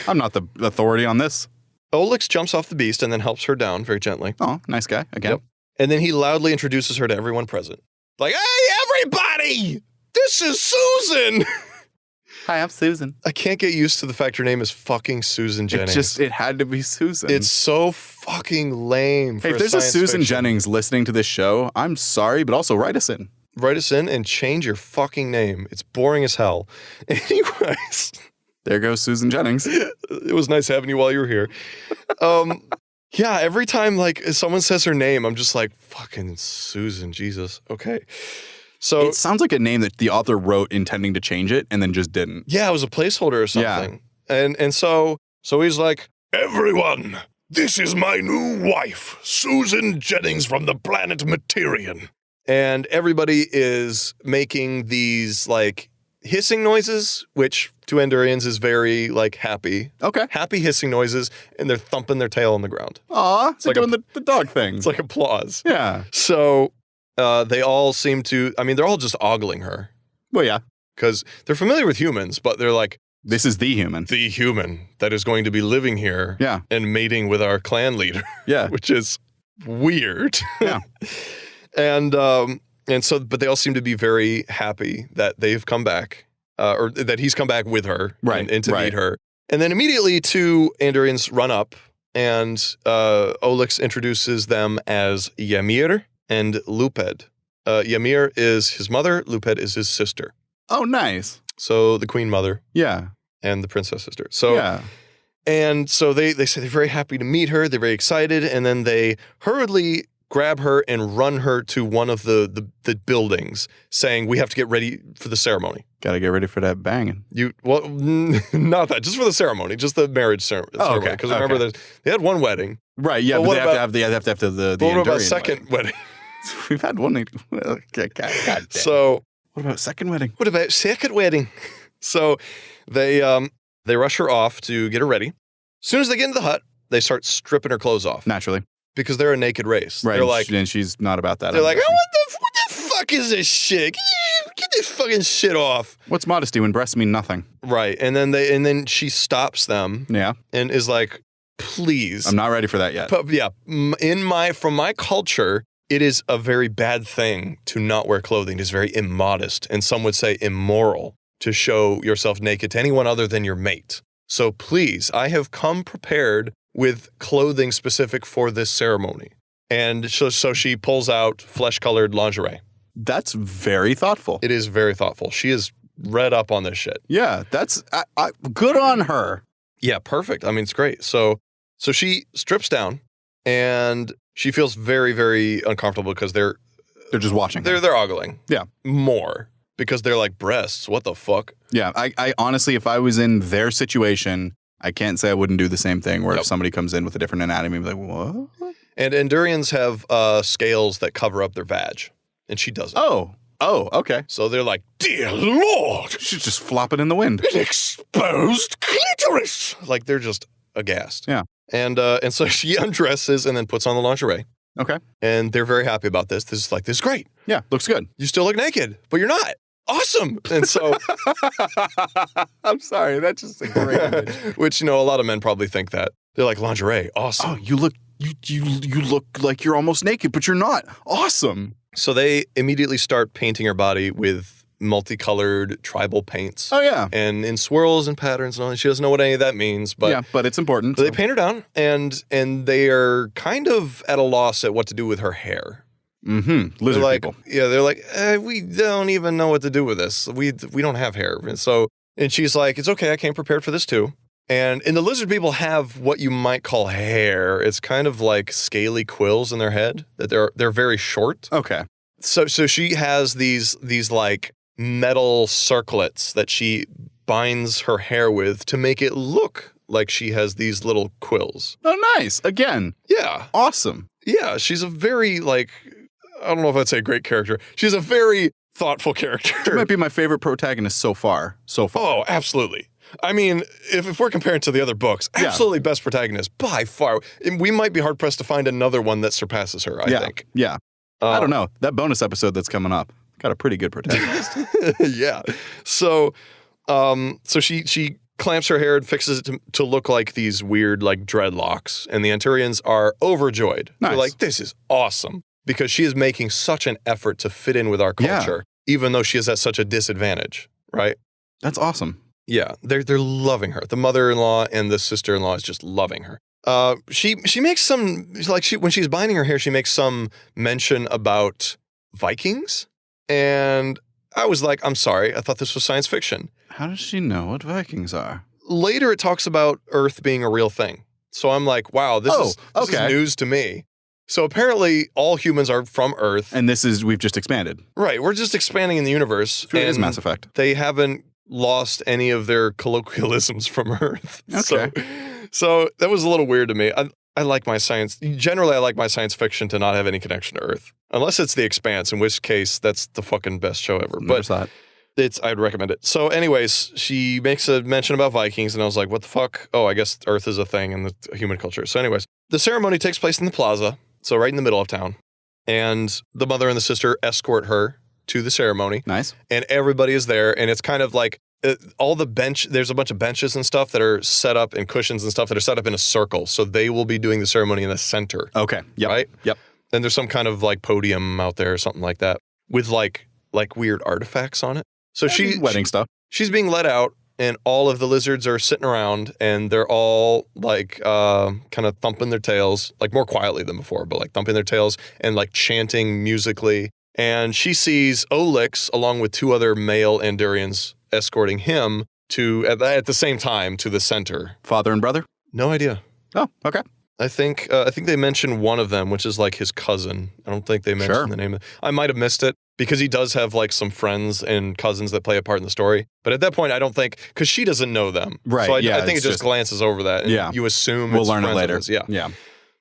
B: I'm not the authority on this.
A: Olex jumps off the beast and then helps her down very gently.
B: Oh, nice guy. Again. Yep.
A: And then he loudly introduces her to everyone present. Like, hey, everybody! This is Susan!
B: Hi, I'm Susan.
A: I can't get used to the fact her name is fucking Susan Jennings.
B: It had to be Susan.
A: It's so fucking lame.
B: Hey, if there's a Susan Jennings listening to this show, I'm sorry, but also write us in.
A: Write us in and change your fucking name. It's boring as hell. Anyways.
B: There goes Susan Jennings.
A: It was nice having you while you were here. Yeah, every time someone says her name, I'm just like, fucking Susan, Jesus. Okay. So
B: it sounds like a name that the author wrote intending to change it and then just didn't.
A: Yeah, it was a placeholder or something. Yeah. And so he's like, everyone, "This is my new wife, Susan Jennings from the planet Materian." And everybody is making these, like, hissing noises, which to Andorians is very, like, happy.
B: Okay.
A: Happy hissing noises, and they're thumping their tail on the ground.
B: Aw, it's like
A: like
B: doing the dog thing.
A: It's like applause.
B: Yeah.
A: So they all seem to, I mean, they're all just ogling her.
B: Well, yeah.
A: Because they're familiar with humans, but they're like,
B: this is the human.
A: the human that is going to be living here
B: Yeah.
A: and mating with our clan leader.
B: Yeah.
A: Which is weird.
B: Yeah.
A: And so, but they all seem to be very happy that they've come back, or that he's come back with her,
B: Right,
A: and to
B: right.
A: meet her. And then immediately two Andorians run up, and Olex introduces them as Ymir and Luped. Ymir is his mother, Luped is his sister.
B: Oh, nice.
A: So the queen mother
B: Yeah.
A: and the princess sister. So
B: Yeah.
A: And so they say they're very happy to meet her. They're very excited. And then they hurriedly grab her and run her to one of the buildings, saying, "We have to get ready for the ceremony."
B: Gotta get ready for that banging.
A: Well, not that, just for the ceremony, just the marriage ceremony.
B: Oh, okay,
A: Because remember, they had one wedding.
B: Right, yeah,
A: But
B: but
A: what
B: they have to have the
A: But what about
B: Andorian
A: second wedding?
B: wedding. We've had one. Okay, God damn.
A: So
B: What about second wedding?
A: what about second wedding? So they rush her off to get her ready. As soon as they get into the hut, they start stripping her clothes off.
B: Naturally.
A: Because they're a naked race.
B: Right.
A: They're like,
B: and she's not about that.
A: they're like, oh, what the fuck is this shit? Get this fucking shit off.
B: What's modesty when breasts mean nothing?
A: Right. And then she stops them
B: Yeah.
A: and is like, please.
B: I'm not ready for that yet.
A: But yeah, from my culture, it is a very bad thing to not wear clothing. It is very immodest, and some would say immoral, to show yourself naked to anyone other than your mate. So please, I have come prepared with clothing specific for this ceremony. And so she pulls out flesh-colored lingerie.
B: That's very thoughtful.
A: It is very thoughtful. She is read up on this shit.
B: Yeah, that's good on her.
A: Yeah, perfect. I mean, it's great. So she strips down, and she feels very, very uncomfortable because they're
B: just watching.
A: They're ogling.
B: Yeah.
A: More. Because they're like, breasts, what the fuck?
B: Yeah, I honestly, if I was in their situation, I can't say I wouldn't do the same thing where
A: Nope.
B: if somebody comes in with a different anatomy, I'd be like, what?
A: And Andorians have scales that cover up their vag, and she doesn't.
B: Oh, okay.
A: So they're like, dear Lord,
B: She's just flopping in the wind.
A: an exposed clitoris. Like, they're just aghast.
B: Yeah.
A: And so she undresses and then puts on the lingerie.
B: Okay.
A: And they're very happy about this. This is great.
B: Yeah, looks good.
A: You still look naked, but you're not. Awesome. And so,
B: I'm sorry, that's just a great image.
A: which, a lot of men probably think that. They're like, lingerie, awesome.
B: Oh, you look like you're almost naked, but you're not. Awesome.
A: So they immediately start painting her body with multicolored tribal paints.
B: Oh yeah.
A: And in swirls and patterns and all that. She doesn't know what any of that means, but
B: yeah, but it's important.
A: they paint her down, and they are kind of at a loss at what to do with her hair.
B: Mm-hmm. Lizard
A: They're like,
B: people.
A: Yeah, they're like, we don't even know what to do with this. We don't have hair. And she's like, it's okay, I came prepared for this too. And the lizard people have what you might call hair. It's kind of like scaly quills in their head that they're very short.
B: Okay.
A: So she has these like metal circlets that she binds her hair with to make it look like she has these little quills.
B: Oh, nice. Again.
A: Yeah.
B: Awesome.
A: Yeah. She's a very, like, I don't know if I'd say great character. She's a very thoughtful character.
B: She might be my favorite protagonist so far.
A: Oh, absolutely. I mean, if we're comparing to the other books, absolutely best protagonist by far. And we might be hard pressed to find another one that surpasses her, I think.
B: Yeah. I don't know. That bonus episode that's coming up got a pretty good protagonist.
A: Yeah. So she clamps her hair and fixes it to look like these weird, like, dreadlocks. And the Anturians are overjoyed.
B: Nice.
A: They're like, this is awesome. Because she is making such an effort to fit in with our culture, even though she is at such a disadvantage, right?
B: That's awesome.
A: Yeah, they're loving her. The mother-in-law and the sister-in-law is just loving her. She makes some, like, when she's binding her hair, she makes some mention about Vikings. And I was like, I'm sorry, I thought this was science fiction.
B: How does she know what Vikings are?
A: Later, it talks about Earth being a real thing. So I'm like, wow, this is news to me. So apparently all humans are from Earth.
B: And we've just expanded.
A: Right, we're just expanding in the universe.
B: It is Mass Effect.
A: They haven't lost any of their colloquialisms from Earth.
B: Okay.
A: So that was a little weird to me. I like my science. Generally, I like my science fiction to not have any connection to Earth. Unless it's The Expanse, in which case that's the fucking best show ever.
B: Never saw it.
A: I'd recommend it. So anyways, she makes a mention about Vikings, and I was like, what the fuck? Oh, I guess Earth is a thing in the human culture. So anyways, the ceremony takes place in the plaza, so right in the middle of town. And the mother and the sister escort her to the ceremony.
B: Nice.
A: And everybody is there, and it's kind of like there's a bunch of benches and stuff that are set up, and cushions and stuff that are set up in a circle. So they will be doing the ceremony in the center.
B: Okay. Yep.
A: Right?
B: Yep.
A: And there's some kind of like podium out there or something like that with like weird artifacts on it. So
B: wedding stuff.
A: She's being let out, and all of the lizards are sitting around, and they're all like kind of thumping their tails, like more quietly than before, but like thumping their tails and like chanting musically. And she sees Olex along with 2 other male Andarians escorting him to at the same time to the center.
B: Father and brother?
A: No idea.
B: Oh, okay.
A: I think they mentioned one of them, which is like his cousin. I don't think they mentioned the name. I might have missed it because he does have like some friends and cousins that play a part in the story. But at that point, I don't think, because she doesn't know them.
B: Right.
A: So I think it just glances over that. And you assume
B: we'll learn it later.
A: Yeah.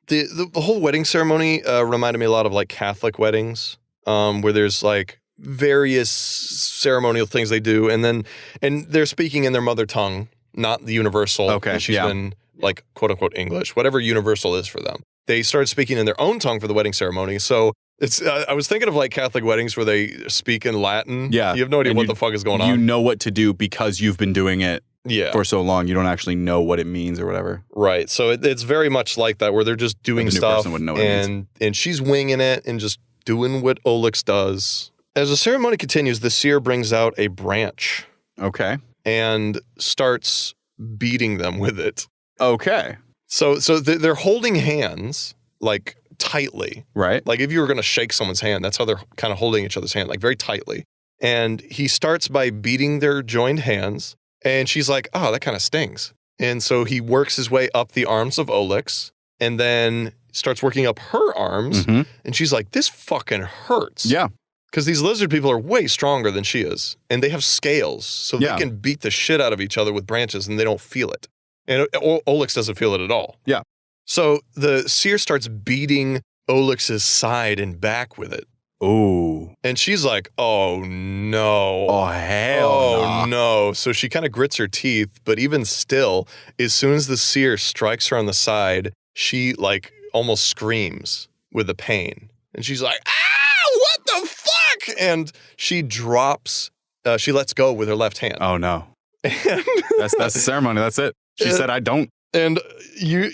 A: The whole wedding ceremony reminded me a lot of like Catholic weddings, where there's like various ceremonial things they do, and they're speaking in their mother tongue, not the universal.
B: Okay.
A: She's been like quote unquote English, whatever universal is for them. They started speaking in their own tongue for the wedding ceremony. So it's I was thinking of like Catholic weddings where they speak in Latin.
B: Yeah.
A: You have no idea what the fuck is going on.
B: You know what to do because you've been doing it
A: yeah.
B: for so long. You don't actually know what it means or whatever.
A: Right. So it's very much like that, where they're just doing stuff
B: know what it means.
A: And she's winging it and just doing what Olex does. As the ceremony continues, the seer brings out a branch.
B: Okay.
A: And starts beating them with it.
B: Okay.
A: So they're holding hands like tightly.
B: Right.
A: Like if you were going to shake someone's hand, that's how they're kind of holding each other's hand, like very tightly. And he starts by beating their joined hands. And she's like, oh, that kind of stings. And so he works his way up the arms of Olex and then starts working up her arms.
B: Mm-hmm.
A: And she's like, this fucking hurts.
B: Yeah.
A: Because these lizard people are way stronger than she is. And they have scales. So they can beat the shit out of each other with branches and they don't feel it. And Olex doesn't feel it at all.
B: Yeah.
A: So the seer starts beating Olex's side and back with it.
B: Ooh.
A: And she's like, oh, no.
B: Oh, hell
A: no. So she kind of grits her teeth. But even still, as soon as the seer strikes her on the side, she like almost screams with the pain. And she's like, ah, what the fuck? And she drops, she lets go with her left hand.
B: Oh, no. That's the ceremony. That's it. She said, I don't.
A: And you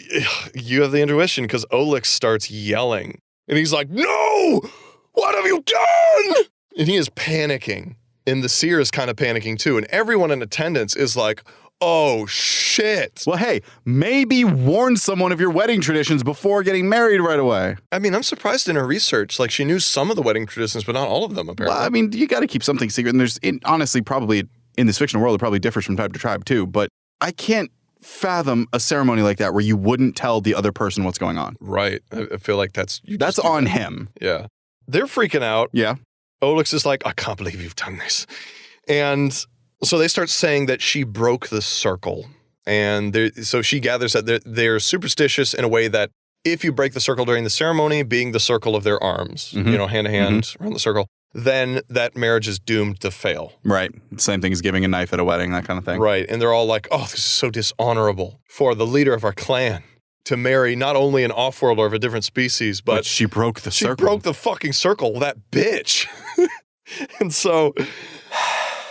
A: have the intuition because Olex starts yelling. And he's like, no! What have you done? And he is panicking. And the seer is kind of panicking too. And everyone in attendance is like, oh, shit.
B: Well, hey, maybe warn someone of your wedding traditions before getting married right away.
A: I mean, I'm surprised in her research. Like, she knew some of the wedding traditions, but not all of them, apparently.
B: Well, I mean, you got to keep something secret. And honestly, probably in this fictional world, it probably differs from tribe to tribe too. But I can't fathom a ceremony like that where you wouldn't tell the other person what's going on.
A: Right. I feel like that's
B: on him.
A: Yeah. They're freaking out.
B: Yeah.
A: Olex is like, I can't believe you've done this. And so they start saying that she broke the circle. And so she gathers that they're superstitious in a way that if you break the circle during the ceremony, being the circle of their arms, hand to hand around the circle, then that marriage is doomed to fail.
B: Right. Same thing as giving a knife at a wedding, that kind of thing.
A: Right. And they're all like, oh, this is so dishonorable for the leader of our clan to marry not only an off-worlder of a different species, but
B: she broke the circle.
A: She broke the fucking circle, that bitch. And so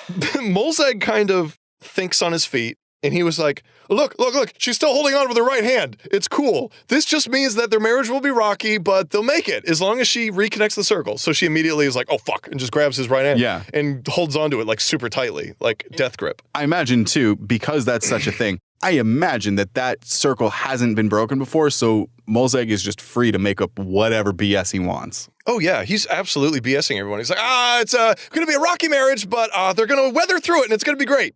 A: Molzag kind of thinks on his feet, and he was like, look, she's still holding on with her right hand. It's cool. This just means that their marriage will be rocky, but they'll make it as long as she reconnects the circle. So she immediately is like, oh, fuck, and just grabs his right hand and holds onto it like super tightly, like death grip.
B: I imagine, too, because that's such a thing, I imagine that circle hasn't been broken before, so Molzag is just free to make up whatever BS he wants.
A: Oh, yeah. He's absolutely BSing everyone. He's like, it's going to be a rocky marriage, but they're going to weather through it, and it's going to be great.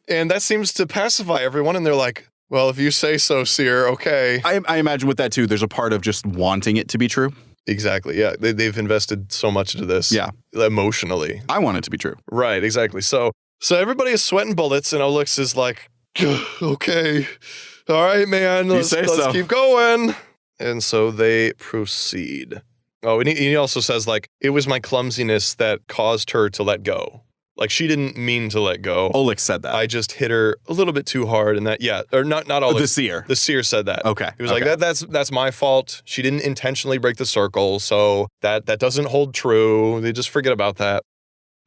A: And that seems to pacify everyone, and they're like, well, if you say so, Seer, okay.
B: I imagine with that, too, there's a part of just wanting it to be true.
A: Exactly, yeah. They've invested so much into this emotionally.
B: I want it to be true.
A: Right, exactly. So everybody is sweating bullets, and Olex is like, okay, all right, man, let's keep going. And so they proceed. Oh, and he also says, like, it was my clumsiness that caused her to let go. Like, she didn't mean to let go.
B: Olex said that.
A: I just hit her a little bit too hard, and that, or not Olex.
B: The seer.
A: The seer said that.
B: Okay.
A: He was like, that's my fault. She didn't intentionally break the circle, so that doesn't hold true. They just forget about that.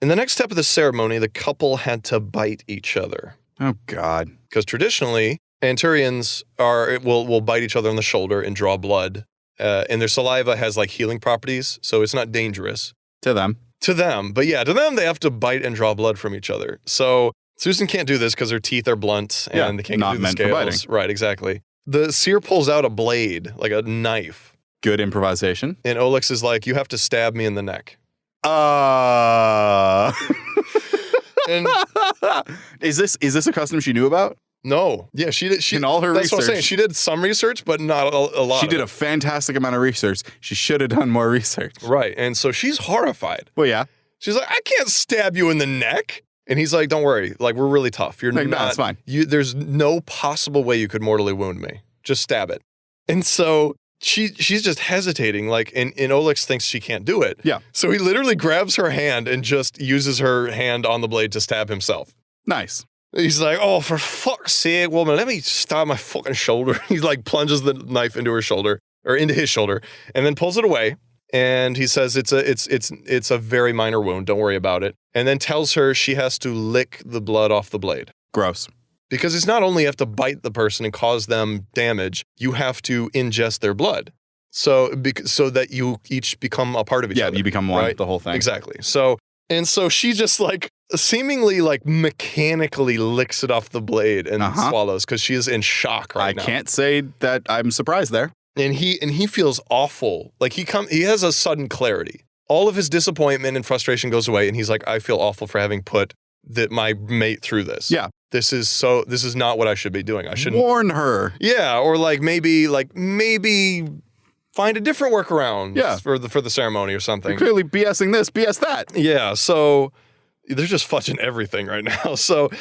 A: In the next step of the ceremony, the couple had to bite each other.
B: Oh, God.
A: Because traditionally, Anturians will bite each other on the shoulder and draw blood. And their saliva has, like, healing properties, so it's not dangerous.
B: To them.
A: To them. But yeah, to them, they have to bite and draw blood from each other. So Susan can't do this because her teeth are blunt and they can't
B: not
A: do the
B: meant
A: scales.
B: for biting.
A: Right, exactly. The seer pulls out a blade, like a knife.
B: Good improvisation.
A: And Olex is like, you have to stab me in the neck. And
B: Is this a custom she knew about?
A: no. Yeah, she did.
B: In all her
A: that's what I'm saying.
B: research.
A: She did some research, but not a lot.
B: She
A: of
B: did
A: it.
B: a fantastic amount of research. She should have done more research.
A: Right. And so she's horrified.
B: Well, yeah.
A: She's like, I can't stab you in the neck. And he's like, don't worry. Like, we're really tough. You're
B: Like,
A: not.
B: no, it's fine.
A: There's no possible way you could mortally wound me. Just stab it. And so she's just hesitating. Like, and Olex thinks she can't do it.
B: Yeah.
A: So he literally grabs her hand and just uses her hand on the blade to stab himself.
B: Nice.
A: He's like, oh, for fuck's sake, woman, let me stab my fucking shoulder. He like plunges the knife into her shoulder or into his shoulder and then pulls it away. And he says it's a very minor wound. Don't worry about it. And then tells her she has to lick the blood off the blade.
B: Gross.
A: Because it's not only you have to bite the person and cause them damage, you have to ingest their blood. So that you each become a part of each other.
B: Yeah, you become one,
A: right?
B: the whole thing.
A: Exactly. So she just like seemingly like mechanically licks it off the blade and swallows because she is in shock right now.
B: I can't say that I'm surprised there.
A: And he feels awful. Like he has a sudden clarity. All of his disappointment and frustration goes away, and he's like, I feel awful for having put my mate through this.
B: Yeah.
A: This is not what I should be doing. I shouldn't
B: warn her.
A: Yeah, or maybe find a different workaround for the ceremony or something.
B: You're clearly BSing this, BS that.
A: Yeah, so they're just fudging everything right now. So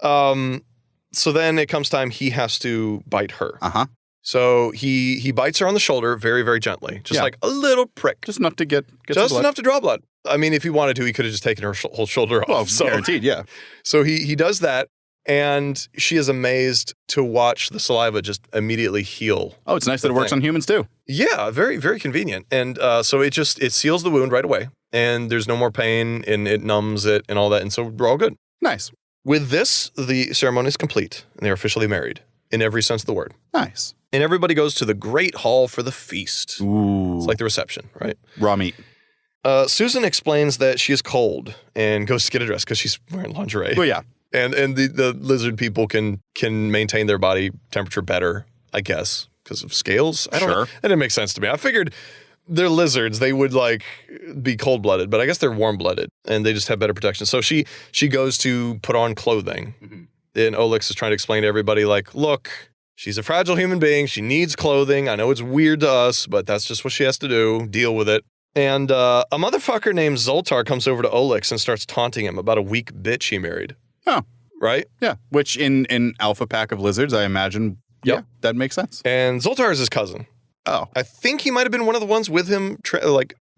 A: then it comes time he has to bite her.
B: Uh-huh.
A: So he bites her on the shoulder very, very gently. Just like a little prick.
B: Just enough to get
A: just
B: some blood.
A: enough to draw blood. I mean, if he wanted to, he could have just taken her whole shoulder off.
B: Well,
A: So
B: guaranteed, yeah.
A: So he does that, and she is amazed to watch the saliva just immediately heal.
B: Oh, it's nice that it works on humans too.
A: Yeah, very, very convenient. And so it seals the wound right away, and there's no more pain, and it numbs it and all that, and so we're all good.
B: Nice.
A: With this, the ceremony is complete, and they're officially married in every sense of the word.
B: Nice.
A: And everybody goes to the great hall for the feast.
B: Ooh.
A: It's like the reception, right?
B: Raw meat.
A: Susan explains that she is cold and goes to get a dress because she's wearing lingerie.
B: Well, yeah.
A: And the lizard people can maintain their body temperature better, I guess, because of scales. I don't know. That didn't make sense to me. I figured they're lizards. They would like be cold-blooded, but I guess they're warm-blooded and they just have better protection. So she goes to put on clothing. Mm-hmm. And Olex is trying to explain to everybody, like, look, she's a fragile human being. She needs clothing. I know it's weird to us, but that's just what she has to do. Deal with it. And a motherfucker named Zoltar comes over to Olex and starts taunting him about a weak bitch he married.
B: Oh.
A: Right?
B: Yeah. Which in alpha pack of lizards, I imagine, yeah, that makes sense.
A: And Zoltar is his cousin.
B: Oh.
A: I think he might have been one of the ones with him,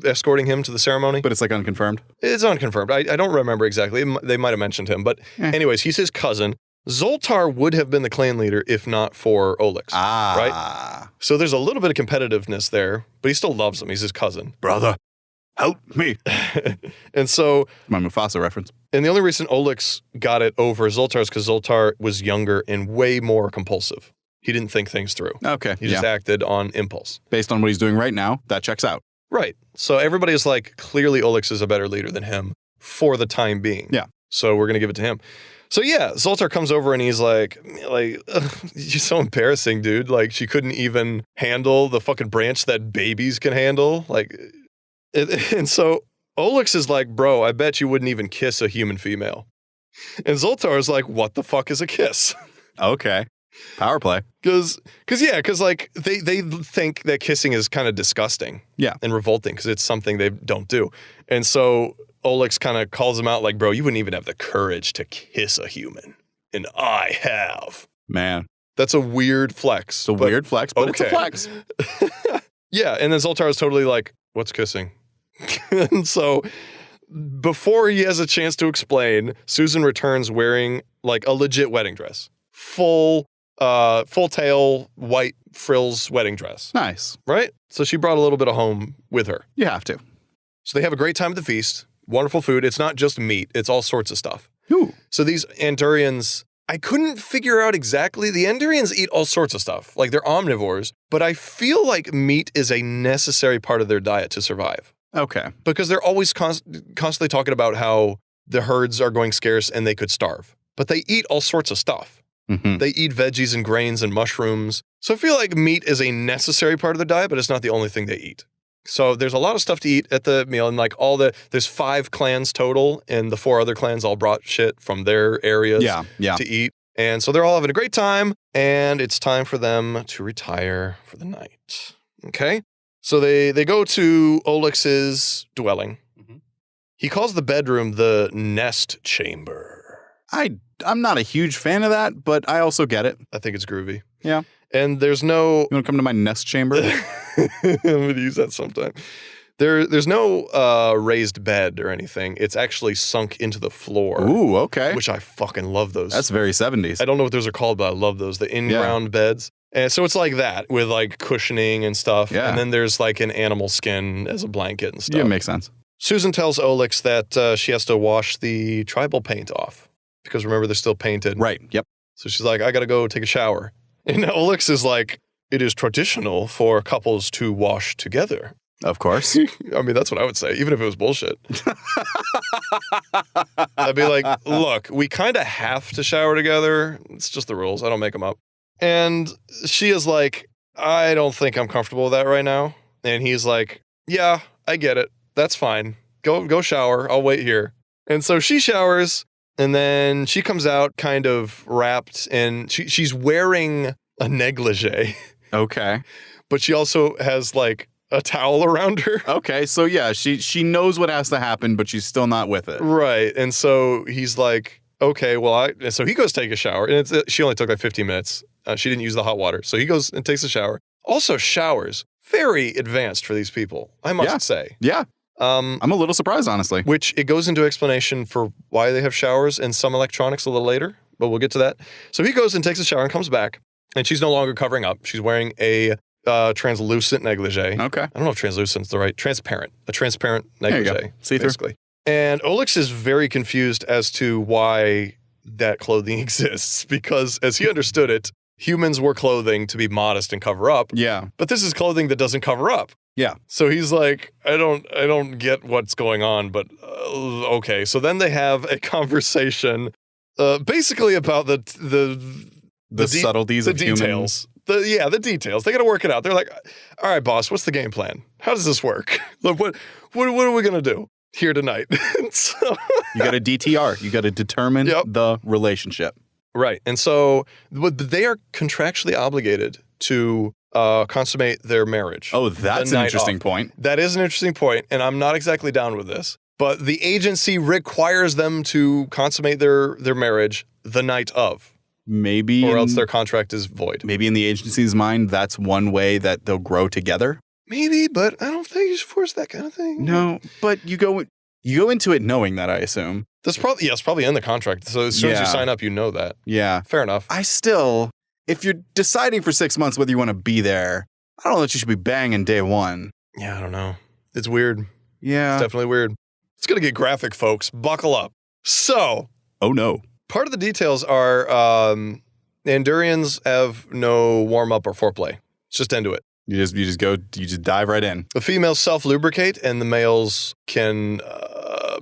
A: escorting him to the ceremony.
B: But it's like unconfirmed?
A: It's unconfirmed. I don't remember exactly. They might have mentioned him. But anyways, he's his cousin. Zoltar would have been the clan leader if not for Olex. Right? So there's a little bit of competitiveness there, but he still loves him. He's his cousin.
B: Brother, help me.
A: And so...
B: My Mufasa reference.
A: And the only reason Olex got it over Zoltar is because Zoltar was younger and way more compulsive. He didn't think things through.
B: Okay.
A: He just acted on impulse.
B: Based on what he's doing right now, that checks out.
A: Right. So everybody is like, clearly Olex is a better leader than him for the time being.
B: Yeah.
A: So we're going to give it to him. So yeah, Zoltar comes over and he's like, you're so embarrassing, dude. Like, she couldn't even handle the fucking branch that babies can handle. And so Olex is like, bro, I bet you wouldn't even kiss a human female. And Zoltar is like, what the fuck is a kiss?
B: Okay. Power play.
A: Because like they think that kissing is kind of disgusting.
B: Yeah.
A: And revolting because it's something they don't do. And so Olex kind of calls him out like, bro, you wouldn't even have the courage to kiss a human. And I have.
B: Man.
A: That's a weird flex.
B: It's a weird flex, but it's a
A: okay.
B: flex.
A: Yeah, and then Zoltar is totally like, what's kissing? And so before he has a chance to explain, Susan returns wearing like a legit wedding dress. Full tail, white frills wedding dress.
B: Nice.
A: Right? So she brought a little bit of home with her.
B: You have to.
A: So they have a great time at the feast. Wonderful food. It's not just meat. It's all sorts of stuff.
B: Ooh.
A: So these Andurians, I couldn't figure out exactly. The Andurians eat all sorts of stuff. Like they're omnivores. But I feel like meat is a necessary part of their diet to survive.
B: Okay.
A: Because they're always constantly talking about how the herds are going scarce and they could starve. But they eat all sorts of stuff.
B: Mm-hmm.
A: They eat veggies and grains and mushrooms. So I feel like meat is a necessary part of their diet, but it's not the only thing they eat. So there's a lot of stuff to eat at the meal. And like there's 5 clans total, and the 4 other clans all brought shit from their areas to eat. And so they're all having a great time, and it's time for them to retire for the night. Okay? So they go to Olex's dwelling. Mm-hmm. He calls the bedroom the nest chamber.
B: I'm not a huge fan of that, but I also get it.
A: I think it's groovy.
B: Yeah.
A: And there's no...
B: You want to come to my nest chamber?
A: I'm going to use that sometime. There's no raised bed or anything. It's actually sunk into the floor.
B: Ooh, okay.
A: Which I fucking love those.
B: That's very 70s.
A: I don't know what those are called, but I love those. The in-ground beds. And so it's like that with like cushioning and stuff.
B: Yeah.
A: And then there's like an animal skin as a blanket and stuff.
B: Yeah, it makes sense.
A: Susan tells Olex that she has to wash the tribal paint off. Because remember, they're still painted.
B: Right, yep.
A: So she's like, I got to go take a shower. And Olex is like, it is traditional for couples to wash together.
B: Of course.
A: I mean, that's what I would say, even if it was bullshit. I'd be like, look, we kind of have to shower together. It's just the rules. I don't make them up. And she is like, I don't think I'm comfortable with that right now. And he's like, yeah, I get it. That's fine. Go shower. I'll wait here. And so she showers, and then she comes out kind of wrapped, and she's wearing a negligee.
B: Okay.
A: But she also has like a towel around her.
B: Okay, so yeah, she knows what has to happen, but she's still not with it.
A: Right. And so he's like, okay, well, so he goes take a shower, and she only took like 15 minutes. She didn't use the hot water. So he goes and takes a shower. Also showers. Very advanced for these people, I must say.
B: Yeah. I'm a little surprised, honestly.
A: Which it goes into explanation for why they have showers and some electronics a little later, but we'll get to that. So he goes and takes a shower and comes back, and she's no longer covering up. She's wearing a translucent negligee.
B: Okay.
A: I don't know if translucent's the right, a transparent negligee.
B: See-through.
A: Basically. And Olex is very confused as to why that clothing exists, because as he understood it, humans wore clothing to be modest and cover up.
B: Yeah.
A: But this is clothing that doesn't cover up.
B: Yeah.
A: So he's like, I don't get what's going on, but okay. So then they have a conversation, basically about the
B: subtleties of
A: details. The details. They got to work it out. They're like, all right, boss, what's the game plan? How does this work? Like, what are we gonna do here tonight? So
B: you got to DTR. You got to determine the relationship.
A: Right. And so they are contractually obligated to consummate their marriage.
B: Oh, that's an interesting point.
A: That is an interesting point, and I'm not exactly down with this. But the agency requires them to consummate their marriage the night of.
B: Maybe.
A: Or else their contract is void.
B: Maybe in the agency's mind, that's one way that they'll grow together.
A: Maybe, but I don't think you should force that kind of thing.
B: No, but you go into it knowing that, I assume.
A: That's probably in the contract. So as soon as you sign up, you know that.
B: Yeah.
A: Fair enough.
B: If you're deciding for 6 months whether you want to be there, I don't know that you should be banging day one.
A: Yeah, I don't know. It's weird.
B: Yeah.
A: It's definitely weird. It's going to get graphic, folks. Buckle up. So.
B: Oh, no.
A: Part of the details are Andurians have no warm-up or foreplay. It's just into it.
B: You just dive right in.
A: The females self-lubricate, and the males can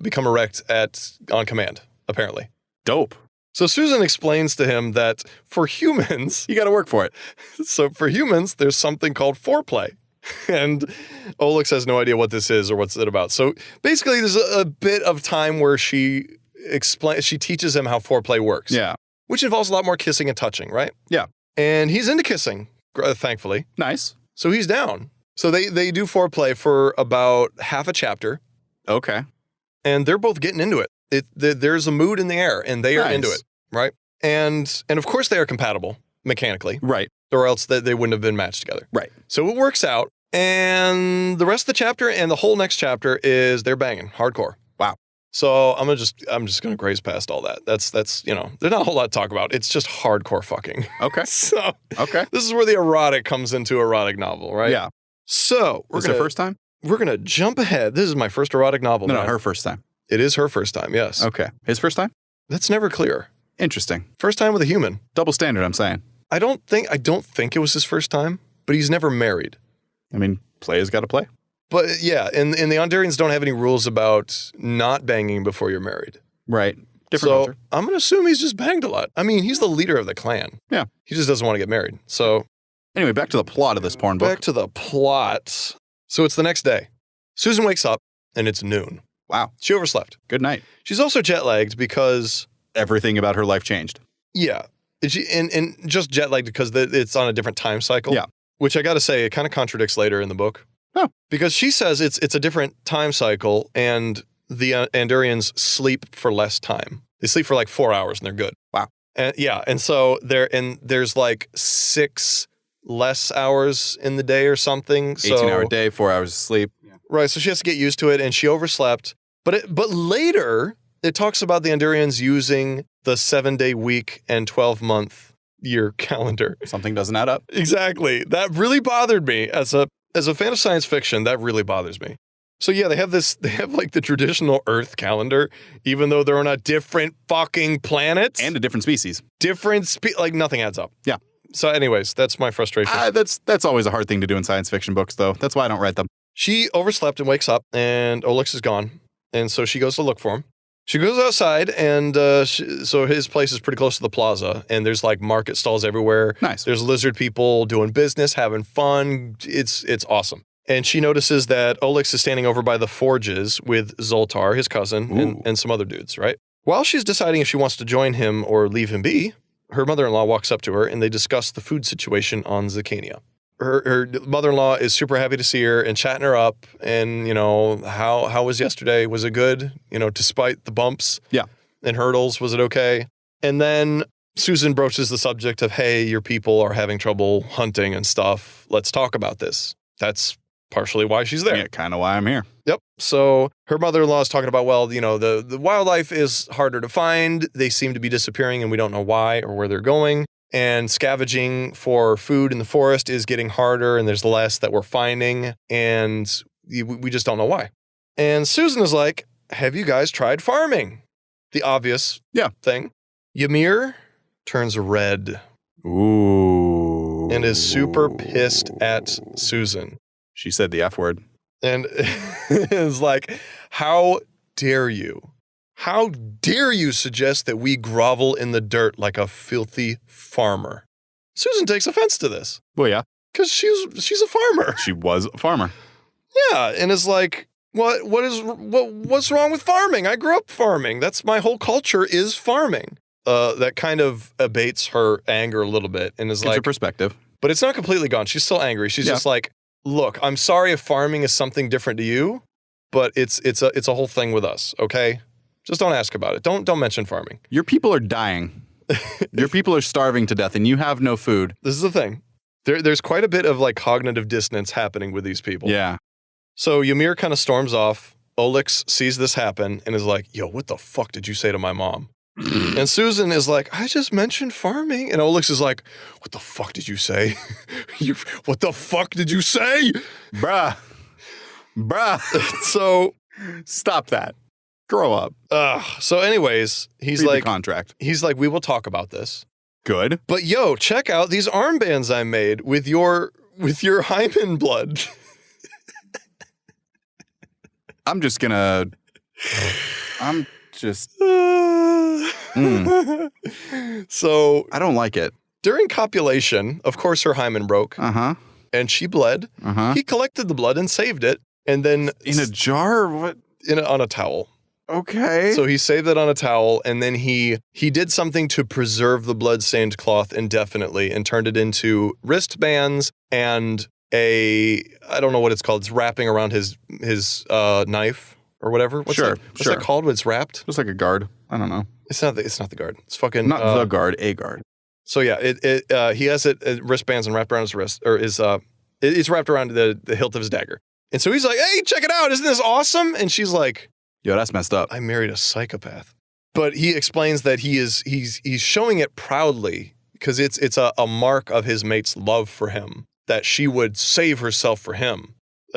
A: become erect on command, apparently.
B: Dope.
A: So Susan explains to him that for humans...
B: You got to work for it.
A: So for humans, there's something called foreplay. And Olex has no idea what this is or what's it about. So basically, there's a bit of time where she teaches him how foreplay works.
B: Yeah.
A: Which involves a lot more kissing and touching, right?
B: Yeah.
A: And he's into kissing, thankfully.
B: Nice.
A: So he's down. So they do foreplay for about half a chapter.
B: Okay.
A: And they're both getting into it. There's a mood in the air, and they are into it, right? And of course they are compatible. mechanically,
B: Right.
A: or else they wouldn't have been matched together.
B: Right.
A: So it works out, and the rest of the chapter and the whole next chapter is they're banging hardcore.
B: Wow.
A: So I'm just gonna graze past all that. That's there's not a whole lot to talk about. It's just hardcore fucking.
B: Okay.
A: So
B: Okay.
A: this is where the erotic comes into erotic novel, right?
B: Yeah.
A: So
B: Was it her first time?
A: we're gonna jump ahead. This is my first erotic novel.
B: No,
A: man.
B: her first time.
A: It is her first time. Yes.
B: Okay. His first time?
A: That's never clear.
B: Interesting.
A: First time with a human.
B: Double standard, I'm saying.
A: I don't think it was his first time, but he's never married.
B: I mean, play has got to play.
A: But yeah, and the Hondurians don't have any rules about not banging before you're married.
B: Right. Different
A: So
B: culture.
A: I'm gonna assume he's just banged a lot. I mean, he's the leader of the clan.
B: Yeah.
A: He just doesn't want to get married. So
B: Anyway, back to the plot of this porn book.
A: back to the plot. So it's the next day. Susan wakes up and it's noon.
B: Wow.
A: She overslept.
B: Good night.
A: She's also jet lagged because
B: Everything about her life changed.
A: yeah, and just jet lagged because it's on a different time cycle.
B: Yeah.
A: Which I got to say, it kind of contradicts later in the book.
B: Oh.
A: Because she says it's a different time cycle, and the Andurians sleep for less time. They sleep for like 4 hours, and they're good.
B: Wow.
A: And yeah, and so there's like 6 less hours in the day or something. So,
B: 18-hour day, 4 hours of sleep.
A: right. So she has to get used to it, and she overslept. But later it talks about the Andurians using the 7-day week and 12-month year calendar.
B: Something doesn't add up.
A: Exactly. That really bothered me as a fan of science fiction. That really bothers me. So yeah, they have like the traditional Earth calendar, even though they're on a different fucking planet
B: And a different species.
A: like nothing adds up.
B: Yeah.
A: So anyways, that's my frustration.
B: That's always a hard thing to do in science fiction books, though. That's why I don't write them.
A: She overslept and wakes up, and Olex is gone, and so she goes to look for him. She goes outside, and so his place is pretty close to the plaza, and there's like market stalls everywhere.
B: Nice.
A: There's lizard people doing business, having fun. It's awesome. And she notices that Olex is standing over by the forges with Zoltar, his cousin, and some other dudes, right? While she's deciding if she wants to join him or leave him be, her mother-in-law walks up to her, and they discuss the food situation on Zicania. Her mother-in-law is super happy to see her and chatting her up, and how was yesterday? Was it good? Despite the bumps, and hurdles, was it okay? And then Susan broaches the subject of, hey, your people are having trouble hunting and stuff. Let's talk about this. That's partially why she's there.
B: Yeah, kind of why I'm here.
A: Yep. So her mother-in-law is talking about, well, the wildlife is harder to find. They seem to be disappearing, and we don't know why or where they're going. And scavenging for food in the forest is getting harder, and there's less that we're finding, and we just don't know why. And Susan is like, have you guys tried farming? The obvious thing. Ymir turns red.
B: Ooh.
A: And is super pissed at Susan.
B: She said the F word.
A: And is like, how dare you? How dare you suggest that we grovel in the dirt like a filthy farmer? Susan takes offense to this.
B: Well, yeah.
A: Because she's a farmer.
B: She was a farmer.
A: Yeah, and is like, what's wrong with farming? I grew up farming. That's my whole culture is farming. That kind of abates her anger a little bit and is
B: Gives
A: like
B: her perspective.
A: But it's not completely gone. She's still angry. She's just like, look, I'm sorry if farming is something different to you, but it's a whole thing with us, okay? Just don't ask about it. Don't mention farming.
B: Your people are dying. Your people are starving to death, and you have no food.
A: This is the thing. There's quite a bit of like cognitive dissonance happening with these people.
B: Yeah.
A: So Ymir kind of storms off. Olex sees this happen and is like, yo, what the fuck did you say to my mom? And Susan is like, I just mentioned farming. And Olex is like, what the fuck did you say? What the fuck did you say?
B: Bruh.
A: So
B: stop that. Grow up.
A: So anyways, he's
B: Read
A: like,
B: the contract.
A: He's like, we will talk about this.
B: Good.
A: But yo, check out these armbands I made with your hymen blood. So
B: I don't like it.
A: During copulation, of course, her hymen broke.
B: Uh-huh.
A: And she bled.
B: Uh-huh.
A: He collected the blood and saved it. And then
B: in a jar or what?
A: On a towel.
B: Okay.
A: So he saved it on a towel, and then he did something to preserve the blood-stained cloth indefinitely and turned it into wristbands and I don't know what it's called. It's wrapping around his knife or whatever. What's that called when it's wrapped?
B: Just like a guard. I don't know.
A: It's not the guard. It's fucking
B: not the guard, a guard.
A: So yeah, he has wristbands and wrapped around his wrist, or it's wrapped around the hilt of his dagger. And so he's like, hey, check it out. Isn't this awesome? And she's like,
B: yo, that's messed up.
A: I married a psychopath. But he explains that he's showing it proudly because it's a mark of his mate's love for him, that she would save herself for him.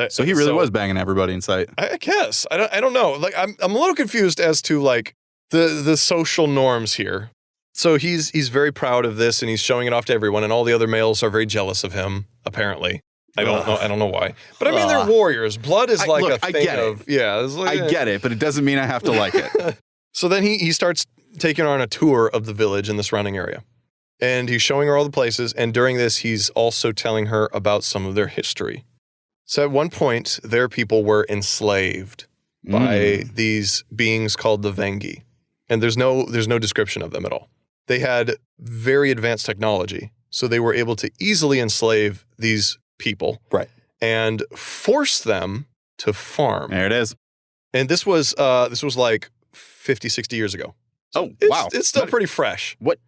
B: So he really was banging everybody in sight.
A: I guess. I don't know. Like I'm a little confused as to like the social norms here. So he's very proud of this and he's showing it off to everyone, and all the other males are very jealous of him, apparently. I don't know why. But I mean, they're warriors. Blood is like a thing
B: I get
A: of...
B: it.
A: Yeah. It's like,
B: I get it, but it doesn't mean I have to like it.
A: So then he starts taking her on a tour of the village in the surrounding area. And he's showing her all the places. And during this, he's also telling her about some of their history. So at one point, their people were enslaved by these beings called the Vengi. And there's no description of them at all. They had very advanced technology. So they were able to easily enslave these people.
B: Right.
A: And force them to farm.
B: There it is.
A: And this was like 50, 60 years ago.
B: So wow.
A: It's still pretty fresh.
B: What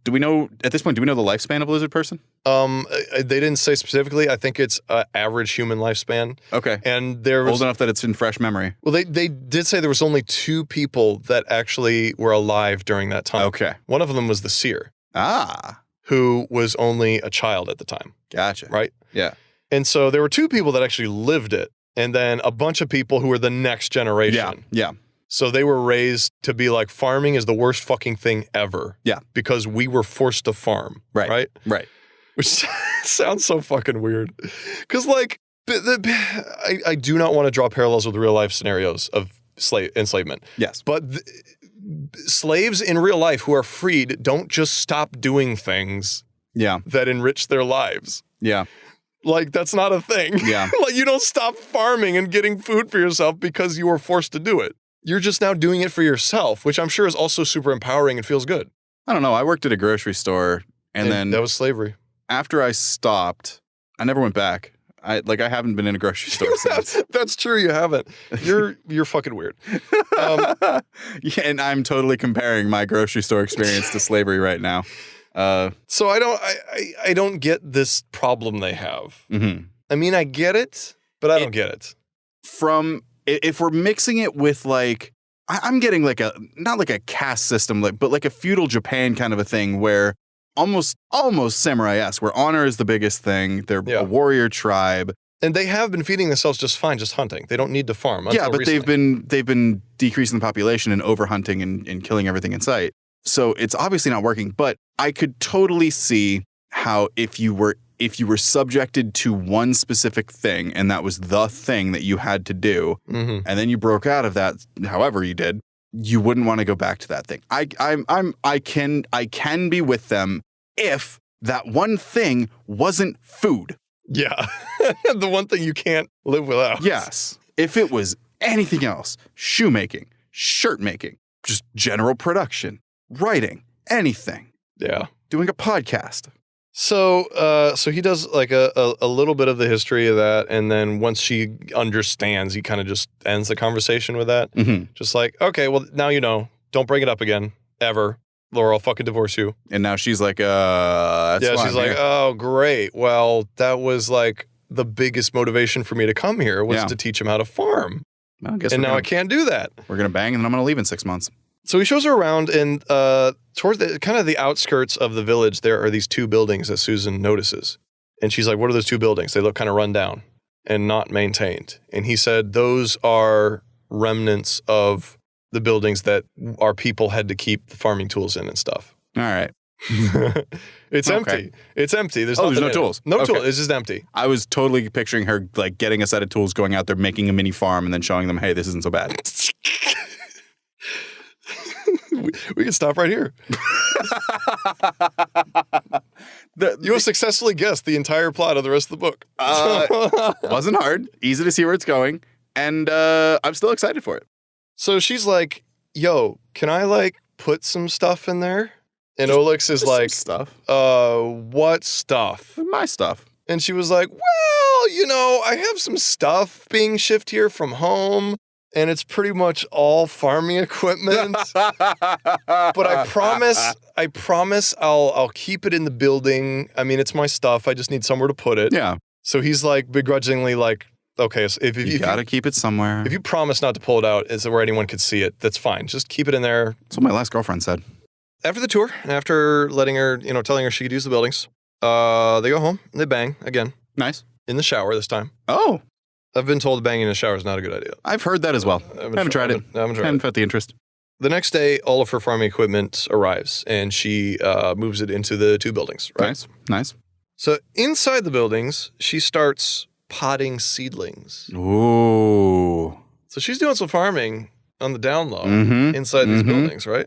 B: do we know at this point? Do we know the lifespan of a lizard person?
A: They didn't say specifically. I think it's average human lifespan.
B: Okay.
A: And there was
B: old enough that it's in fresh memory.
A: Well, they did say there was only 2 people that actually were alive during that time.
B: Okay.
A: One of them was the seer.
B: Ah.
A: Who was only a child at the time.
B: Gotcha.
A: Right?
B: Yeah.
A: And so there were 2 people that actually lived it, and then a bunch of people who were the next generation.
B: Yeah.
A: So they were raised to be like, farming is the worst fucking thing ever.
B: Yeah.
A: Because we were forced to farm.
B: Right.
A: Which sounds so fucking weird. Because like, I do not want to draw parallels with real life scenarios of enslavement.
B: Yes.
A: But slaves in real life who are freed don't just stop doing things that enrich their lives.
B: Yeah.
A: Like, that's not a thing.
B: Yeah.
A: Like, you don't stop farming and getting food for yourself because you were forced to do it. You're just now doing it for yourself, which I'm sure is also super empowering and feels good.
B: I don't know. I worked at a grocery store and then...
A: That was slavery.
B: After I stopped, I never went back. I haven't been in a grocery store since.
A: That's true. You haven't. You're fucking weird.
B: Yeah, and I'm totally comparing my grocery store experience to slavery right now.
A: So I don't get this problem they have.
B: Mm-hmm.
A: I mean, I get it, but I don't get it.
B: If we're mixing it with like, I'm getting like not like a caste system, but like a feudal Japan kind of a thing where almost samurai-esque, where honor is the biggest thing. They're a warrior tribe. And
A: they have been feeding themselves just fine, just hunting. They don't need to farm.
B: Yeah, but
A: recently.
B: they've been decreasing the population and overhunting and killing everything in sight. So it's obviously not working. But I could totally see how if you were subjected to one specific thing and that was the thing that you had to do, and then you broke out of that, however you did, you wouldn't want to go back to that thing. I can be with them if that one thing wasn't food.
A: Yeah. The one thing you can't live without.
B: Yes. If it was anything else, shoemaking, shirt making, just general production, writing, anything.
A: Yeah.
B: Doing a podcast.
A: So he does like a little bit of the history of that, and then once she understands, he kind of just ends the conversation with that.
B: Mm-hmm.
A: Just like, okay, well, now you know. Don't bring it up again, ever. Or I'll fucking divorce you.
B: And now she's like, that's
A: yeah,
B: why
A: she's
B: I'm
A: like,
B: here.
A: oh, great. Well, that was like the biggest motivation for me to come here was to teach him how to farm.
B: Well,
A: I can't do that.
B: We're going to bang, and then I'm going to leave in 6 months.
A: So he shows her around, and towards the outskirts of the village, there are these 2 buildings that Susan notices. And she's like, what are those 2 buildings? They look kind of run down and not maintained. And he said, those are remnants of the buildings that our people had to keep the farming tools in and stuff.
B: All right.
A: It's empty. It's empty. There's
B: no tools.
A: No tools. It's just empty.
B: I was totally picturing her like getting a set of tools, going out there, making a mini farm, and then showing them, hey, this isn't so bad.
A: We can stop right here. You have successfully guessed the entire plot of the rest of the book.
B: Wasn't hard. Easy to see where it's going. And I'm still excited for it.
A: So she's like, yo, can I like put some stuff in there? And Olex is like,
B: stuff.
A: What stuff?
B: My stuff.
A: And she was like, well, you know, I have some stuff being shipped here from home. And it's pretty much all farming equipment. But I promise I promise I'll keep it in the building. I mean, it's my stuff. I just need somewhere to put it.
B: Yeah.
A: So he's like begrudgingly like, okay, so if
B: You gotta keep it somewhere.
A: if you promise not to pull it out is where anyone could see it, that's fine. Just keep it in there.
B: That's what my last girlfriend said.
A: After the tour, after letting her, telling her she could use the buildings, they go home and they bang again
B: Nice.
A: in the shower this time.
B: Oh,
A: I've been told banging in the shower is not a good idea.
B: I've heard that as well. Haven't tried it. Haven't felt the interest.
A: The next day, all of her farming equipment arrives, and she moves it into the 2 buildings, right?
B: Nice.
A: So inside the buildings, she starts potting seedlings.
B: Ooh.
A: So she's doing some farming on the down low
B: Mhm.
A: inside these
B: Mhm.
A: buildings, right?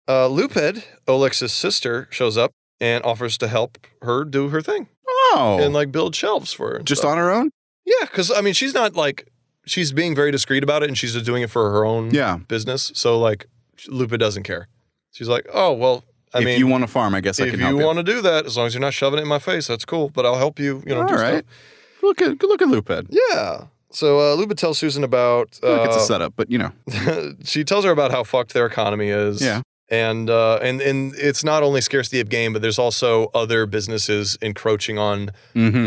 A: Luped, Olex's sister, shows up and offers to help her do her thing
B: Oh.
A: and like build shelves for her. and
B: Just
A: stuff.
B: on her own?
A: Yeah, because I mean, she's not like, she's being very discreet about it and she's just doing it for her own
B: Yeah.
A: business. So like, Lupa doesn't care. She's like, oh, well, I
B: if
A: mean,
B: you want to farm, I guess I
A: if
B: can
A: you
B: help you.
A: want to do that, as long as you're not shoving it in my face, that's cool. But I'll help you, do
B: All right.
A: stuff.
B: Good look at Luped.
A: Yeah. So Lupa tells Susan about,
B: I feel like it's a setup, but
A: she tells her about how fucked their economy is.
B: Yeah.
A: And it's not only scarcity of game, but there's also other businesses encroaching on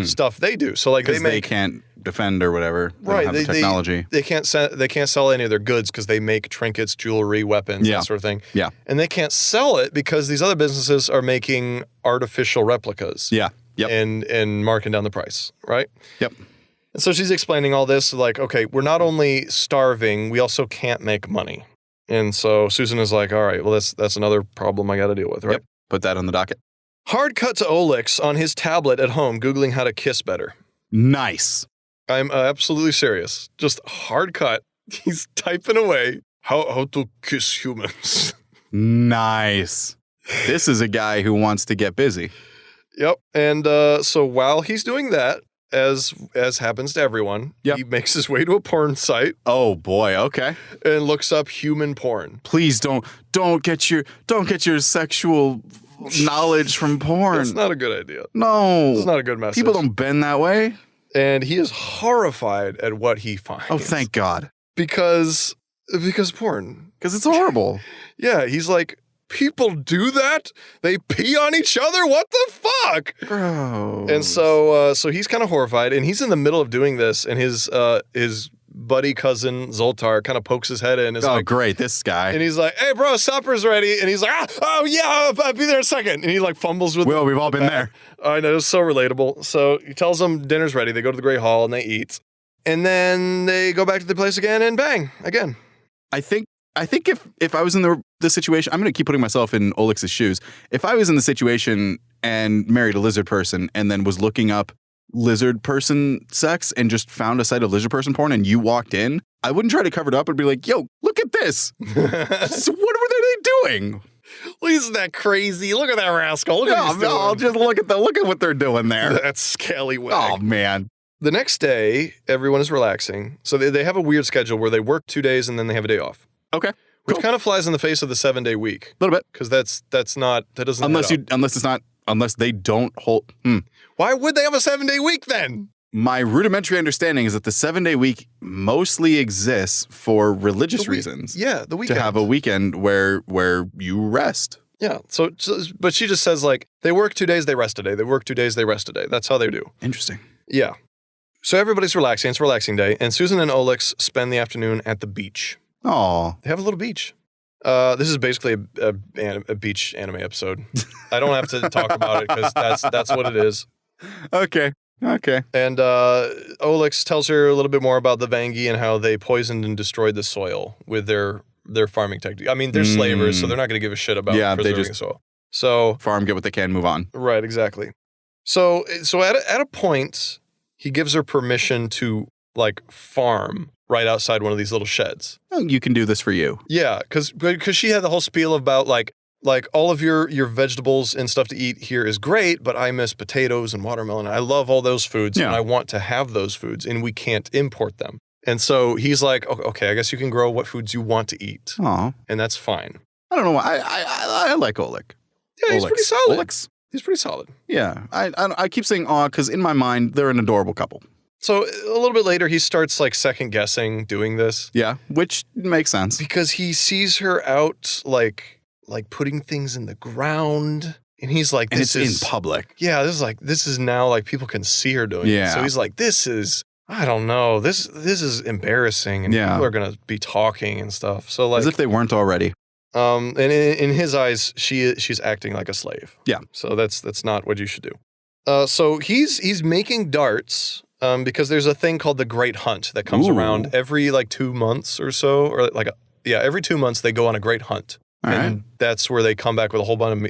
A: stuff they do. So like
B: they can't defend or whatever. They
A: Right,
B: don't have the technology.
A: They can't sell any of their goods because they make trinkets, jewelry, weapons, that sort of thing.
B: Yeah.
A: And they can't sell it because these other businesses are making artificial replicas.
B: Yeah. Yep.
A: And marking down the price, right?
B: Yep.
A: And so she's explaining all this, like, okay, we're not only starving, we also can't make money. And so Susan is like, all right, well, that's another problem I got to deal with, right?
B: Yep. Put that on the docket.
A: Hard cut to Olex on his tablet at home, Googling how to kiss better.
B: Nice.
A: I'm absolutely serious. Just hard cut. He's typing away how to kiss humans.
B: Nice. This is a guy who wants to get busy.
A: Yep. And so while he's doing that, as happens to everyone, he makes his way to a porn site.
B: Oh boy, okay.
A: And looks up human porn.
B: Please don't get your sexual knowledge from porn.
A: That's not a good idea.
B: No.
A: It's not a good message.
B: People don't bend that way.
A: And he is horrified at what he finds.
B: Oh, thank God.
A: Because porn.
B: Because it's horrible.
A: Yeah, he's like, people do that? They pee on each other? What the fuck?
B: Gross.
A: And so he's kind of horrified, and he's in the middle of doing this, and his buddy cousin Zoltar kind of pokes his head in. And is like,
B: great, this guy.
A: And he's like, hey, bro, supper's ready. And he's like, oh, yeah, I'll be there in a second. And he like fumbles with
B: Will, we've all been there.
A: I know, it's so relatable. So he tells them dinner's ready. They go to the Great Hall, and they eat. And then they go back to the place again, and bang, again.
B: I think if I was in the situation, I'm going to keep putting myself in Olex's shoes. If I was in the situation and married a lizard person and then was looking up lizard person sex and just found a site of lizard person porn and you walked in, I wouldn't try to cover it up and be like, yo, look at this. So what were they doing?
A: Well, isn't that crazy? Look at that rascal. Look at what he's doing.
B: Just look at what they're doing there.
A: That scallywag.
B: Oh, man.
A: The next day, everyone is relaxing. So they have a weird schedule where they work 2 days and then they have a day off.
B: Okay.
A: Which kind of flies in the face of the 7-day week.
B: A little bit.
A: Because that doesn't
B: unless they don't hold.
A: Why would they have a 7-day week then?
B: My rudimentary understanding is that the 7-day week mostly exists for religious reasons.
A: Yeah, the weekend.
B: To have a weekend where you rest.
A: Yeah. So, but she just says like, they work 2 days, they rest a day. They work 2 days, they rest a day. That's how they do.
B: Interesting.
A: Yeah. So everybody's relaxing. It's a relaxing day. And Susan and Olex spend the afternoon at the beach.
B: Oh,
A: they have a little beach. This is basically a beach anime episode. I don't have to talk about it because that's what it is.
B: Okay.
A: And Olex tells her a little bit more about the Vangi and how they poisoned and destroyed the soil with their farming technique. I mean, they're slavers, so they're not going to give a shit about preserving the soil. So
B: farm, get what they can, move on.
A: Right, exactly. So at a point, he gives her permission to like farm right outside one of these little sheds.
B: Oh, you can do this for you.
A: Yeah, because she had the whole spiel about like all of your vegetables and stuff to eat here is great, but I miss potatoes and watermelon. I love all those foods, and I want to have those foods, and we can't import them. And so he's like, okay, I guess you can grow what foods you want to eat.
B: Aw.
A: And that's fine.
B: I don't know why. I like Olex.
A: Yeah, he's pretty solid.
B: Olex.
A: He's pretty solid.
B: Yeah. I keep saying aw because in my mind, they're an adorable couple.
A: So a little bit later, he starts like second guessing doing this.
B: Yeah, which makes sense.
A: Because he sees her out like like putting things in the ground. And he's like,
B: And it's in public.
A: Yeah, this is now like people can see her doing it. So he's like, this is, I don't know, this is embarrassing, and people are gonna be talking and stuff. So like,
B: as if they weren't already.
A: And in his eyes, she's acting like a slave.
B: Yeah.
A: So that's not what you should do. So he's making darts because there's a thing called the Great Hunt that comes around every like 2 months or so, or like every 2 months they go on a great hunt. And that's where they come back with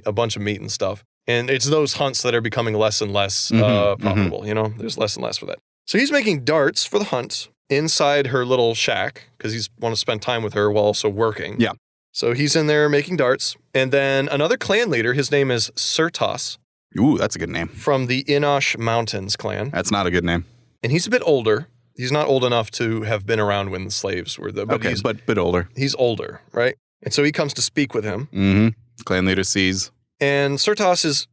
A: a bunch of meat and stuff. And it's those hunts that are becoming less and less profitable. You know, there's less and less for that. So he's making darts for the hunt inside her little shack because he's want to spend time with her while also working.
B: Yeah.
A: So he's in there making darts. And then another clan leader, his name is Surtas.
B: Ooh, that's a good name.
A: From the Inosh Mountains clan.
B: That's not a good name.
A: And he's a bit older. He's not old enough to have been around when the slaves were there.
B: But bit older.
A: He's older, right? And so he comes to speak with him.
B: Mm-hmm. Clan leader sees.
A: And Surtas is,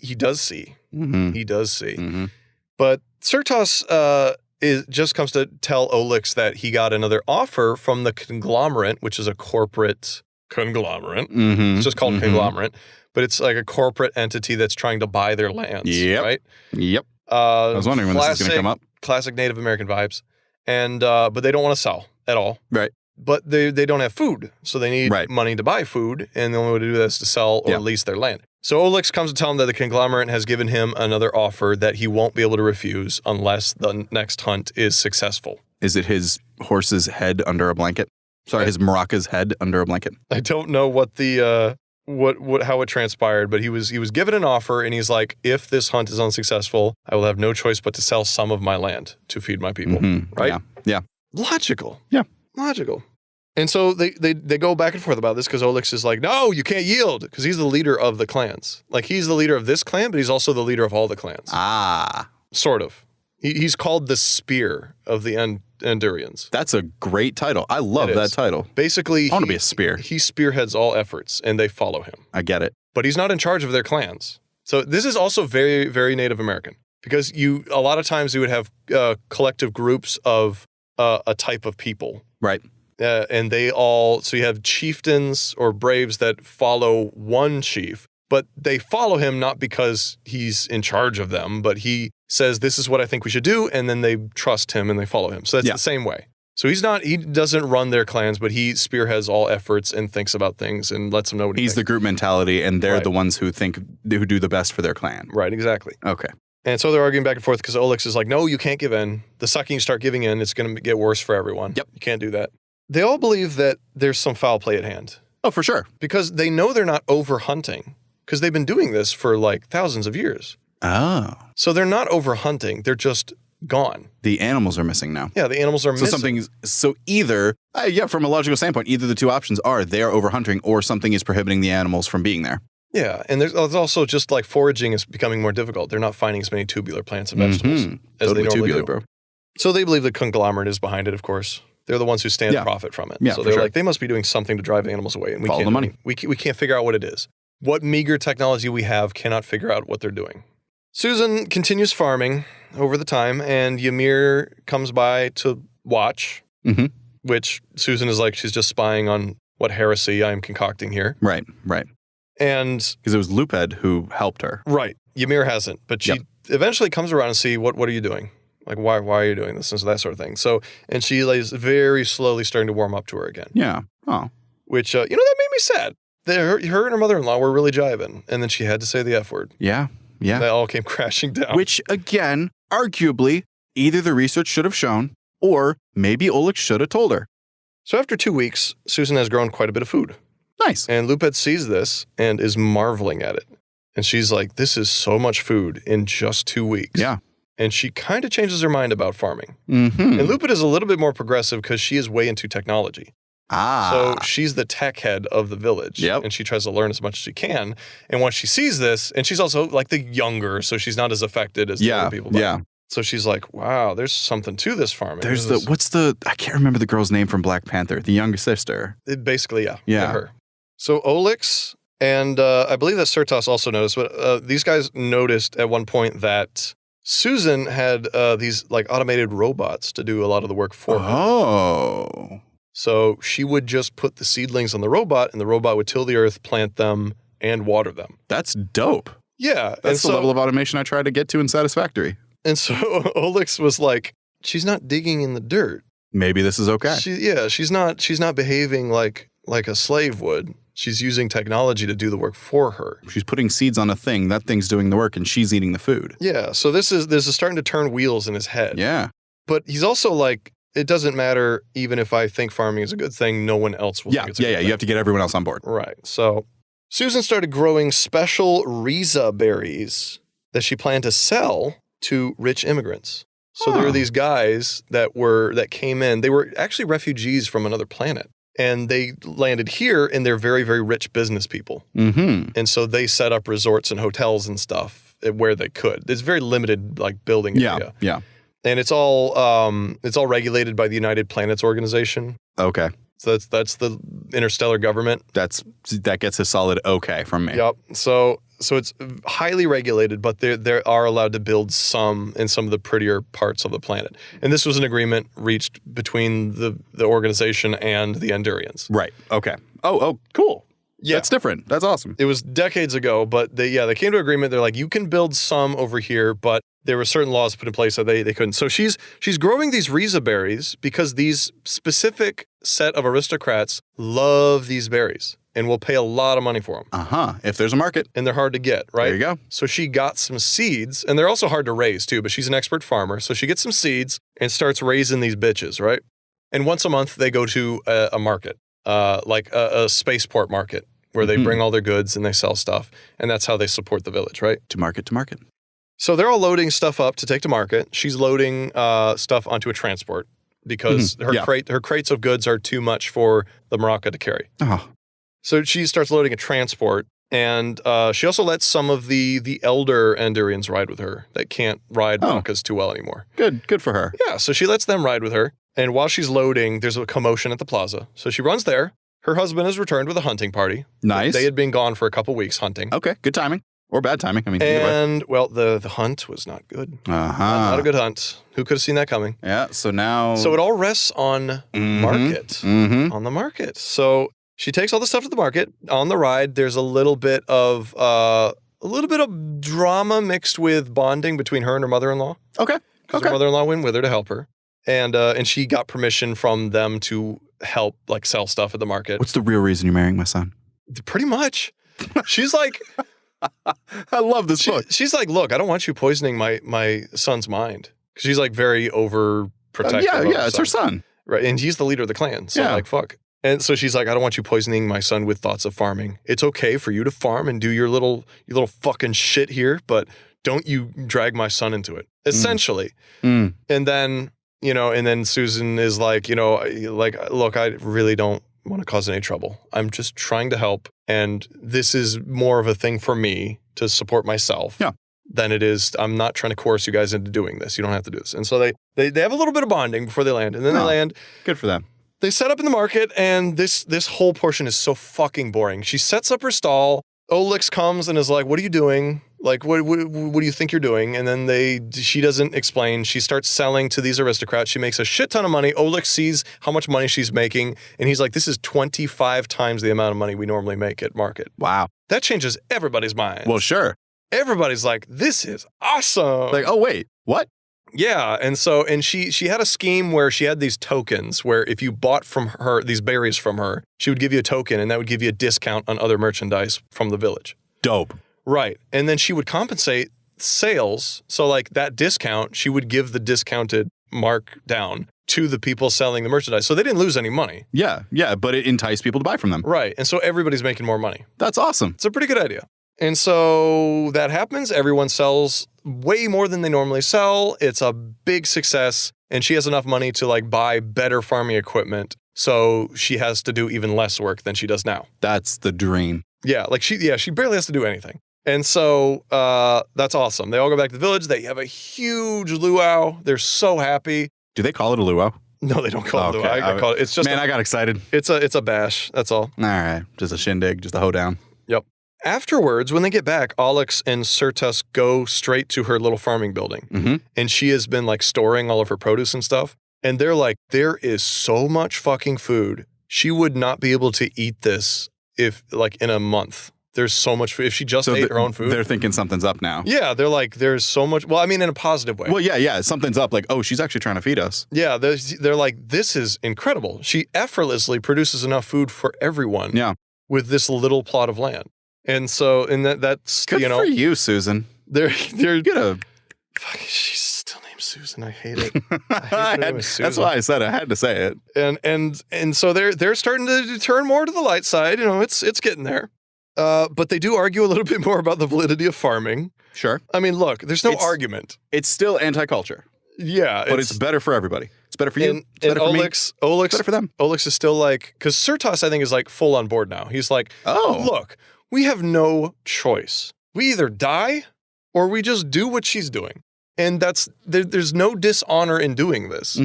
A: he does see.
B: Mm-hmm.
A: He does see.
B: Mm-hmm.
A: But Surtas just comes to tell Olex that he got another offer from the conglomerate, which is a corporate conglomerate.
B: Mm-hmm.
A: It's just called conglomerate. But it's like a corporate entity that's trying to buy their lands, right?
B: Yep. I was wondering when this is going to come up.
A: Classic Native American vibes. And but they don't want to sell at all.
B: Right.
A: But they don't have food, so they need money to buy food, and the only way to do that is to sell or lease their land. So Olex comes to tell him that the conglomerate has given him another offer that he won't be able to refuse unless the next hunt is successful.
B: Is it his horse's head under a blanket? Sorry, his maraca's head under a blanket?
A: I don't know what the how it transpired, but he was given an offer, and he's like, if this hunt is unsuccessful, I will have no choice but to sell some of my land to feed my people.
B: Mm-hmm.
A: Right?
B: Yeah.
A: Logical.
B: Yeah.
A: Logical. And so they go back and forth about this because Olex is like, no, you can't yield, because he's the leader of the clans. Like, he's the leader of this clan, but he's also the leader of all the clans.
B: Ah.
A: Sort of. He's called the Spear of the Endurians.
B: That's a great title. I love that title.
A: Basically,
B: I want to be a spear.
A: He spearheads all efforts, and they follow him.
B: I get it.
A: But he's not in charge of their clans. So this is also very, very Native American, because a lot of times you would have collective groups of a type of people.
B: Right.
A: And so you have chieftains or braves that follow one chief, but they follow him not because he's in charge of them, but he says, this is what I think we should do, and then they trust him and they follow him. So that's the same way. So he doesn't run their clans, but he spearheads all efforts and thinks about things and lets them know what he thinks.
B: He's the group mentality, and they're the ones who do the best for their clan.
A: Right, exactly.
B: Okay.
A: And so they're arguing back and forth because Olex is like, no, you can't give in. The second you start giving in, it's going to get worse for everyone.
B: Yep.
A: You can't do that. They all believe that there's some foul play at hand.
B: Oh, for sure.
A: Because they know they're not over hunting, because they've been doing this for like thousands of years.
B: Oh.
A: So they're not over hunting. They're just gone.
B: The animals are missing now.
A: Yeah, the animals are missing.
B: So either, from a logical standpoint, either the two options are they are over hunting or something is prohibiting the animals from being there.
A: Yeah, and there's also just like foraging is becoming more difficult. They're not finding as many tubular plants and vegetables as they normally do. Bro. So they believe the conglomerate is behind it, of course. They're the ones who stand to profit from it.
B: Yeah,
A: so they're like, they must be doing something to drive the animals away. And we
B: follow
A: can't,
B: the money.
A: We can't figure out what it is. What meager technology we have cannot figure out what they're doing. Susan continues farming over the time, and Ymir comes by to watch, which Susan is like, she's just spying on what heresy I'm concocting here.
B: Right.
A: And
B: because it was Luped who helped her.
A: Right. Ymir hasn't, but she eventually comes around and see what are you doing? Like, why are you doing this? And so that sort of thing. So, and she is very slowly starting to warm up to her again.
B: Yeah. Oh.
A: Which, that made me sad. Her and her mother-in-law were really jiving. And then she had to say the F word.
B: Yeah.
A: That all came crashing down.
B: Which, again, arguably, either the research should have shown, or maybe Olex should have told her.
A: So after 2 weeks, Susan has grown quite a bit of food.
B: Nice.
A: And Luped sees this and is marveling at it. And she's like, this is so much food in just 2 weeks.
B: Yeah.
A: And she kind of changes her mind about farming.
B: Mm-hmm.
A: And Luped is a little bit more progressive because she is way into technology. So she's the tech head of the village.
B: Yep.
A: And she tries to learn as much as she can. And once she sees this, and she's also like the younger, so she's not as affected as the other people.
B: Yeah.
A: So she's like, wow, there's something to this farming.
B: There's I can't remember the girl's name from Black Panther, the younger sister.
A: Basically, yeah. Her. So Olex and I believe that Surtas also noticed, but these guys noticed at one point that Susan had these like automated robots to do a lot of the work for her.
B: Oh.
A: So she would just put the seedlings on the robot, and the robot would till the earth, plant them, and water them.
B: That's dope.
A: Yeah.
B: That's the level of automation I try to get to in Satisfactory.
A: And so Olex was like, she's not digging in the dirt.
B: Maybe this is okay.
A: She's not behaving like a slave would. She's using technology to do the work for her.
B: She's putting seeds on a thing. That thing's doing the work, and she's eating the food.
A: Yeah. So this is starting to turn wheels in his head.
B: Yeah.
A: But he's also like, it doesn't matter even if I think farming is a good thing, no one else will think it's a good thing.
B: You have to get everyone else on board.
A: Right. So Susan started growing special Riza berries that she planned to sell to rich immigrants. So there were these guys that came in. They were actually refugees from another planet. And they landed here, and they're very, very rich business people.
B: Mm-hmm.
A: And so they set up resorts and hotels and stuff where they could. It's very limited, like, building area.
B: Yeah.
A: And it's all regulated by the United Planets Organization.
B: Okay.
A: So that's the interstellar government.
B: That gets a solid okay from me.
A: Yep. So it's highly regulated, but they are allowed to build some in some of the prettier parts of the planet. And this was an agreement reached between the organization and the Endurians.
B: Right. Okay. Oh, cool.
A: Yeah.
B: That's different. That's awesome.
A: It was decades ago, but they came to an agreement. They're like, you can build some over here, but there were certain laws put in place that they couldn't. So she's growing these Riza berries because these specific set of aristocrats love these berries and will pay a lot of money for them.
B: Uh-huh. If there's a market.
A: And they're hard to get, right?
B: There you go.
A: So she got some seeds, and they're also hard to raise too, but she's an expert farmer. So she gets some seeds and starts raising these bitches, right? And once a month, they go to a market, like a spaceport market, where they bring all their goods and they sell stuff. And that's how they support the village, right?
B: To market.
A: So they're all loading stuff up to take to market. She's loading stuff onto a transport because her crates of goods are too much for the maraca to carry.
B: Oh.
A: So she starts loading a transport, and she also lets some of the elder Endurians ride with her that can't ride maracas too well anymore.
B: Good for her.
A: Yeah, so she lets them ride with her. And while she's loading, there's a commotion at the plaza. So she runs there. Her husband has returned with a hunting party.
B: Nice.
A: They had been gone for a couple weeks hunting.
B: Okay, good timing. Or bad timing. I mean,
A: and, well, the hunt was not good.
B: Uh-huh.
A: Not a good hunt. Who could have seen that coming?
B: Yeah, so now...
A: So it all rests on market.
B: Mm-hmm.
A: On the market. So she takes all the stuff to the market. On the ride, there's a little bit of drama mixed with bonding between her and her mother-in-law.
B: Okay.
A: Because her mother-in-law went with her to help her. And she got permission from them to help, like, sell stuff at the market.
B: What's the real reason you're marrying my son?
A: Pretty much. She's like...
B: I love this book.
A: She's like, look, I don't want you poisoning my son's mind. Because she's, like, very overprotective.
B: Yeah, it's her son.
A: Right, and he's the leader of the clan, so like, fuck. And so she's like, I don't want you poisoning my son with thoughts of farming. It's okay for you to farm and do your little fucking shit here, but don't you drag my son into it, essentially. And then... and then Susan is like, look, I really don't want to cause any trouble. I'm just trying to help. And this is more of a thing for me to support myself than it is. I'm not trying to coerce you guys into doing this. You don't have to do this. And so they have a little bit of bonding before they land. And then they land.
B: Good for them.
A: They set up in the market. And this whole portion is so fucking boring. She sets up her stall. Olex comes and is like, what are you doing? Like, what do you think you're doing? And then she doesn't explain. She starts selling to these aristocrats. She makes a shit ton of money. Olex sees how much money she's making. And he's like, this is 25 times the amount of money we normally make at market.
B: Wow.
A: That changes everybody's mind.
B: Well, sure.
A: Everybody's like, this is awesome.
B: Like, oh, wait, what?
A: Yeah. And she had a scheme where she had these tokens where if you bought from her, these berries from her, she would give you a token and that would give you a discount on other merchandise from the village.
B: Dope.
A: Right. And then she would compensate sales. So like that discount, she would give the discounted mark down to the people selling the merchandise. So they didn't lose any money.
B: Yeah, but it enticed people to buy from them.
A: Right. And so everybody's making more money.
B: That's awesome.
A: It's a pretty good idea. And so that happens. Everyone sells way more than they normally sell. It's a big success. And she has enough money to like buy better farming equipment. So she has to do even less work than she does now.
B: That's the dream.
A: Yeah. Like she barely has to do anything. And so that's awesome. They all go back to the village. They have a huge luau. They're so happy.
B: Do they call it a luau?
A: No, they don't call it a luau. I call it. It's just
B: I got excited.
A: It's a bash. That's all.
B: All right, just a shindig, just a hoedown.
A: Yep. Afterwards, when they get back, Olex and Sirtus go straight to her little farming building, and she has been like storing all of her produce and stuff. And they're like, there is so much fucking food. She would not be able to eat this if like in a month. There's so much food. If she just ate her own food.
B: They're thinking something's up now.
A: Yeah, they're like, there's so much. Well, I mean, in a positive way.
B: Well, yeah. Something's up. Like, oh, she's actually trying to feed us.
A: Yeah, they're like, this is incredible. She effortlessly produces enough food for everyone.
B: Yeah.
A: With this little plot of land. And so, that's,
B: Good for you, Susan.
A: They're
B: Get a...
A: Fuck, she's still named Susan. I hate it. I hate her name is Susan.
B: That's why I said I had to say it.
A: And so they're starting to turn more to the light side. It's getting there. But they do argue a little bit more about the validity of farming.
B: Sure.
A: I mean, look, there's no argument.
B: It's still anti-culture.
A: Yeah.
B: But it's better for everybody. It's better for you.
A: And
B: better for
A: Olex,
B: it's better for them.
A: Olex is still like, because Surtas, I think, is like full on board now. He's like,
B: oh,
A: look, we have no choice. We either die or we just do what she's doing. And there's no dishonor in doing this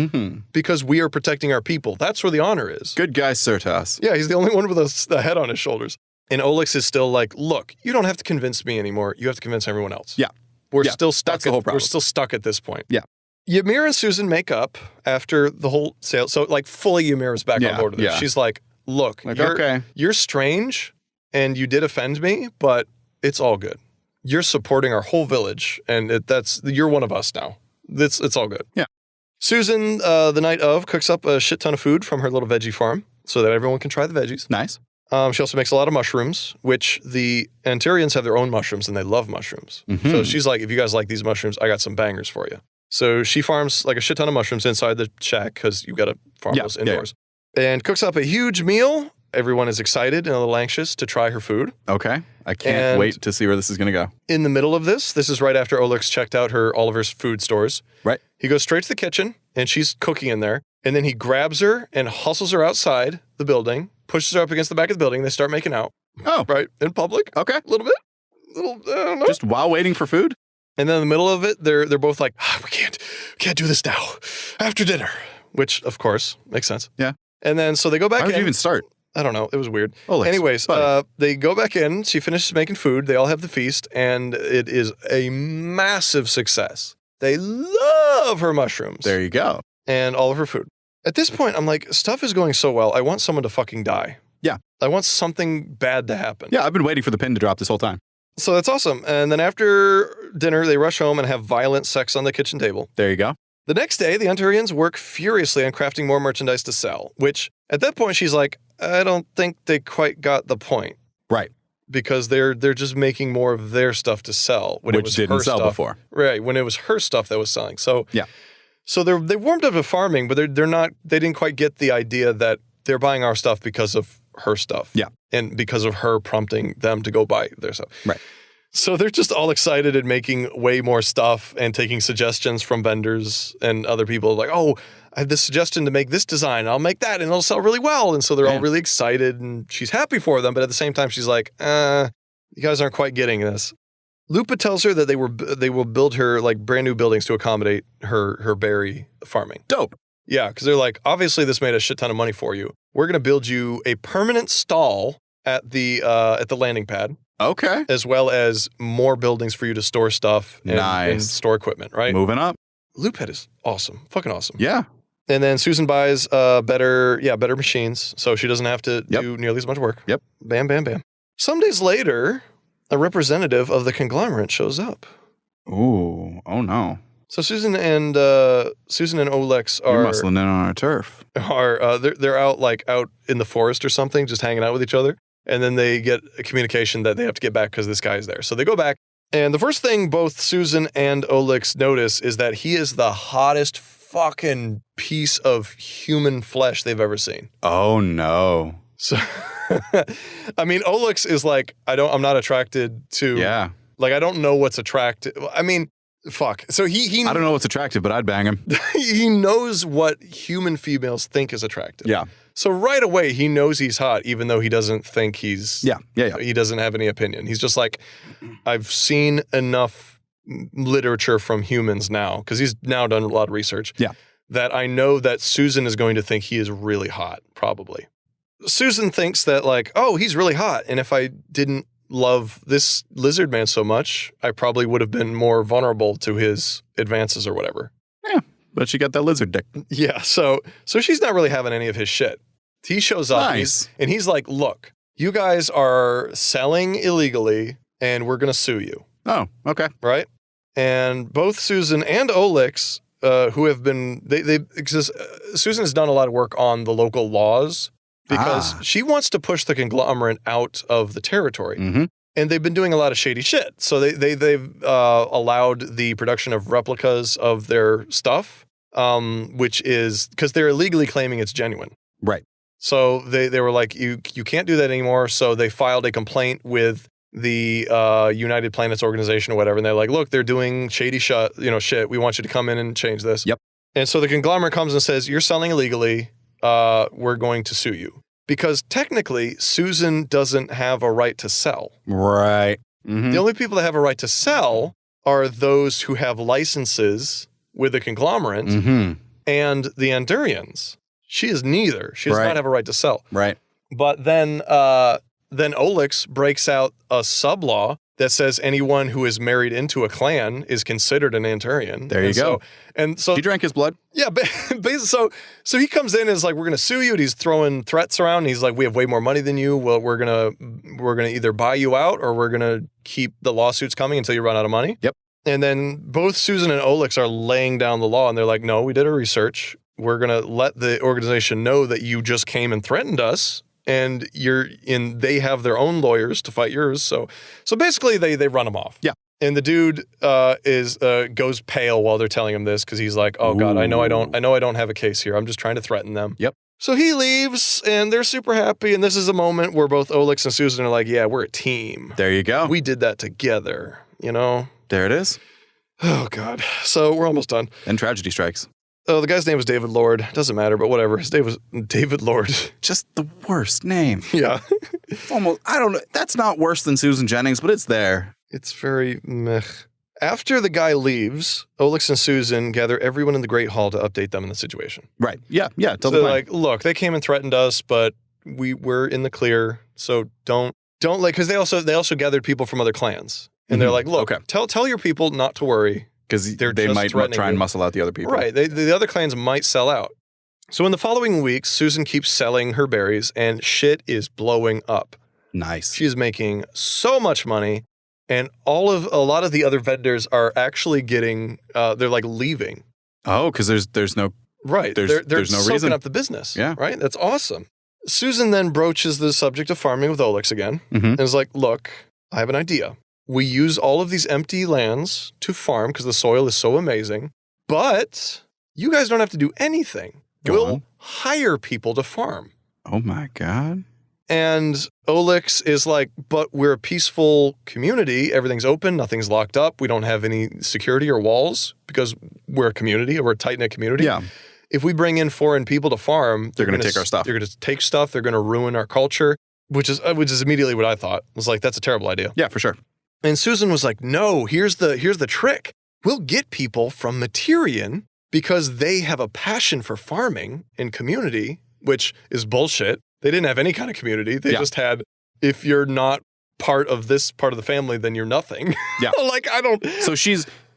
A: because we are protecting our people. That's where the honor is.
B: Good guy, Surtas.
A: Yeah, he's the only one with a head on his shoulders. And Olex is still like, look, you don't have to convince me anymore. You have to convince everyone else.
B: Yeah.
A: We're still stuck.
B: That's the whole problem.
A: We're still stuck at this point.
B: Yeah.
A: Ymir and Susan make up after the whole sale. So like fully Ymir is back on board with this. She's like, look, you're strange and you did offend me, but it's all good. You're supporting our whole village and you're one of us now. It's all good.
B: Yeah.
A: Susan, the night of, cooks up a shit ton of food from her little veggie farm so that everyone can try the veggies.
B: Nice.
A: She also makes a lot of mushrooms, which the Antarians have their own mushrooms and they love mushrooms. So she's like, if you guys like these mushrooms, I got some bangers for you. So she farms like a shit ton of mushrooms inside the shack because you've got to farm those indoors. And cooks up a huge meal. Everyone is excited and a little anxious to try her food.
B: Okay. I can't wait to see where this is going to go.
A: In the middle of this is right after Olex checked out all of her food stores.
B: Right.
A: He goes straight to the kitchen and she's cooking in there. And then he grabs her and hustles her outside the building, pushes her up against the back of the building. They start making out.
B: Oh.
A: Right. In public.
B: Okay.
A: A little bit. I don't know.
B: Just while waiting for food?
A: And then in the middle of it, they're both like, we can't do this now. After dinner. Which, of course, makes sense.
B: Yeah.
A: And then so they go back in.
B: How did you even start?
A: I don't know. It was weird.
B: Olex,
A: anyways,
B: buddy.
A: they go back in. She finishes making food. They all have the feast. And it is a massive success. They love her mushrooms.
B: There you go.
A: And all of her food. At this point, I'm like, stuff is going so well. I want someone to fucking die.
B: Yeah.
A: I want something bad to happen.
B: Yeah, I've been waiting for the pin to drop this whole time.
A: So that's awesome. And then after dinner, they rush home and have violent sex on the kitchen table.
B: There you go.
A: The next day, the Antarians work furiously on crafting more merchandise to sell, which at that point, she's like, I don't think they quite got the point.
B: Right.
A: Because they're just making more of their stuff to sell. When
B: Which
A: it was
B: didn't
A: her
B: sell
A: stuff.
B: before.
A: Right. When it was her stuff that was selling. So
B: yeah.
A: So they warmed up to farming, but they didn't quite get the idea that they're buying our stuff because of her stuff.
B: Yeah.
A: And because of her prompting them to go buy their stuff.
B: Right.
A: So they're just all excited and making way more stuff and taking suggestions from vendors and other people like, oh, I have this suggestion to make this design. I'll make that and it'll sell really well. And so they're all really excited and she's happy for them. But at the same time, she's like, you guys aren't quite getting this. Lupa tells her that they will build her like brand new buildings to accommodate her berry farming.
B: Dope.
A: Yeah, because they're like, obviously this made a shit ton of money for you. We're going to build you a permanent stall at the landing pad.
B: Okay.
A: As well as more buildings for you to store stuff and store equipment, right?
B: Moving up.
A: Loophead is awesome. Fucking awesome.
B: Yeah.
A: And then Susan buys better machines, so she doesn't have to do nearly as much work.
B: Yep.
A: Bam, bam, bam. Some days later, a representative of the conglomerate shows up.
B: Ooh. Oh no.
A: So Susan and Olex are
B: You're muscling in on our turf.
A: They're out in the forest or something, just hanging out with each other. And then they get a communication that they have to get back because this guy is there. So they go back. And the first thing both Susan and Olex notice is that he is the hottest fucking piece of human flesh they've ever seen.
B: Oh, no.
A: So, I mean, Olex is like, I'm not attracted to.
B: Yeah.
A: Like, I don't know what's attractive. I mean, fuck. So he
B: I don't know what's attractive, but I'd bang him.
A: He knows what human females think is attractive.
B: Yeah.
A: So right away, he knows he's hot, even though he doesn't think he's...
B: Yeah.
A: He doesn't have any opinion. He's just like, I've seen enough literature from humans now, because he's now done a lot of research, that I know that Susan is going to think he is really hot, probably. Susan thinks that like, oh, he's really hot, and if I didn't love this lizard man so much, I probably would have been more vulnerable to his advances or whatever.
B: Yeah. But she got that lizard dick.
A: Yeah, so she's not really having any of his shit. He shows up and he's like, look, you guys are selling illegally and we're going to sue you.
B: Oh, okay.
A: Right? And both Susan and Olex, who have been, Susan has done a lot of work on the local laws because she wants to push the conglomerate out of the territory.
B: Mm-hmm.
A: And they've been doing a lot of shady shit. So they've allowed the production of replicas of their stuff, which is because they're illegally claiming it's genuine.
B: Right.
A: So they were like, you can't do that anymore. So they filed a complaint with the United Planets Organization or whatever. And they're like, look, they're doing shady shit. We want you to come in and change this.
B: Yep.
A: And so the conglomerate comes and says, you're selling illegally. We're going to sue you. Because technically, Susan doesn't have a right to sell.
B: Right. Mm-hmm.
A: The only people that have a right to sell are those who have licenses with the conglomerate and the Andurians. She is neither. She does not have a right to sell.
B: Right.
A: But then Olex breaks out a sub-law that says anyone who is married into a clan is considered an Andurian.
B: There you go.
A: So
B: he drank his blood.
A: Yeah, basically, so he comes in and is like, we're going to sue you. And he's throwing threats around. And he's like, we have way more money than you. Well, we're gonna either buy you out or we're gonna keep the lawsuits coming until you run out of money.
B: Yep.
A: And then both Susan and Olex are laying down the law, and they're like, no, we did our research. We're gonna let the organization know that you just came and threatened us. And they have their own lawyers to fight yours. So basically they run him off.
B: Yeah.
A: And the dude goes pale while they're telling him this because he's like, oh God, I know I don't have a case here. I'm just trying to threaten them.
B: Yep.
A: So he leaves and they're super happy. And this is a moment where both Olex and Susan are like, yeah, we're a team.
B: There you go.
A: We did that together,
B: There it is.
A: Oh God. So we're almost done.
B: Then tragedy strikes.
A: Oh, the guy's name was David Lord. Doesn't matter, but whatever. His name was David Lord.
B: Just the worst name.
A: Yeah.
B: Almost, I don't know. That's not worse than Susan Jennings, but it's there.
A: It's very meh. After the guy leaves, Olex and Susan gather everyone in the Great Hall to update them on the situation.
B: Right. Yeah. Yeah.
A: So they're like, look, they came and threatened us, but we're in the clear. So don't because they also gathered people from other clans. And they're like, look, tell your people not to worry.
B: Because they might try and muscle out the other people.
A: Right. The other clans might sell out. So in the following weeks, Susan keeps selling her berries and shit is blowing up.
B: Nice.
A: She is making so much money. And a lot of the other vendors are actually getting, they're like leaving.
B: Oh, because there's no...
A: Right.
B: They're no
A: soaking
B: reason.
A: up the business.
B: Yeah.
A: Right? That's awesome. Susan then broaches the subject of farming with Olex again.
B: Mm-hmm.
A: And is like, look, I have an idea. We use all of these empty lands to farm because the soil is so amazing, but you guys don't have to do anything. We'll hire people to farm.
B: Oh my God.
A: And Olex is like, but we're a peaceful community. Everything's open. Nothing's locked up. We don't have any security or walls because we're a community. We're a tight-knit community.
B: Yeah.
A: If we bring in foreign people to farm,
B: they're going to take our stuff.
A: They're going to take stuff. They're going to ruin our culture, which is immediately what I thought. I was like, that's a terrible idea.
B: Yeah, for sure.
A: And Susan was like, no, here's the trick. We'll get people from Materian because they have a passion for farming and community, which is bullshit. They didn't have any kind of community. They just had, if you're not part of this part of the family, then you're nothing.
B: Yeah. So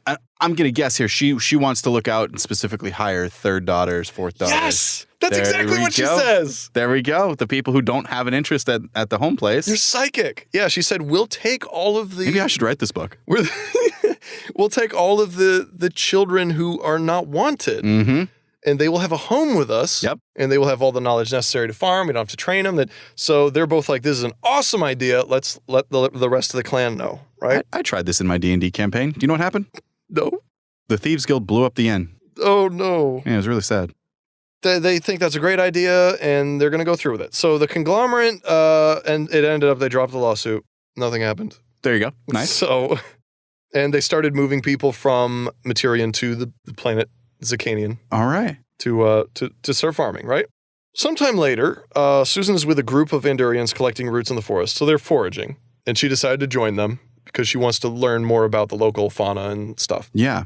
B: I'm going to guess here. She wants to look out and specifically hire third daughters, fourth daughters.
A: Yes! That's exactly what she says.
B: There we go. The people who don't have an interest at the home place.
A: You're psychic. Yeah, she said, we'll take all of the...
B: Maybe I should write this book.
A: We'll take all of the children who are not wanted.
B: Mm-hmm.
A: And they will have a home with us.
B: Yep.
A: And they will have all the knowledge necessary to farm. We don't have to train them. So they're both like, this is an awesome idea. Let's let the rest of the clan know, right?
B: I tried this in my D&D campaign. Do you know what happened?
A: No.
B: The Thieves Guild blew up the inn.
A: Oh, no.
B: Yeah, it was really sad.
A: They think that's a great idea, and they're going to go through with it. So the conglomerate, and it ended up, they dropped the lawsuit. Nothing happened.
B: There you go. Nice.
A: So, and they started moving people from Materian to the planet Zicanian.
B: All right.
A: To start farming, right? Sometime later, Susan is with a group of Andurians collecting roots in the forest, so they're foraging, and she decided to join them because she wants to learn more about the local fauna and stuff.
B: Yeah.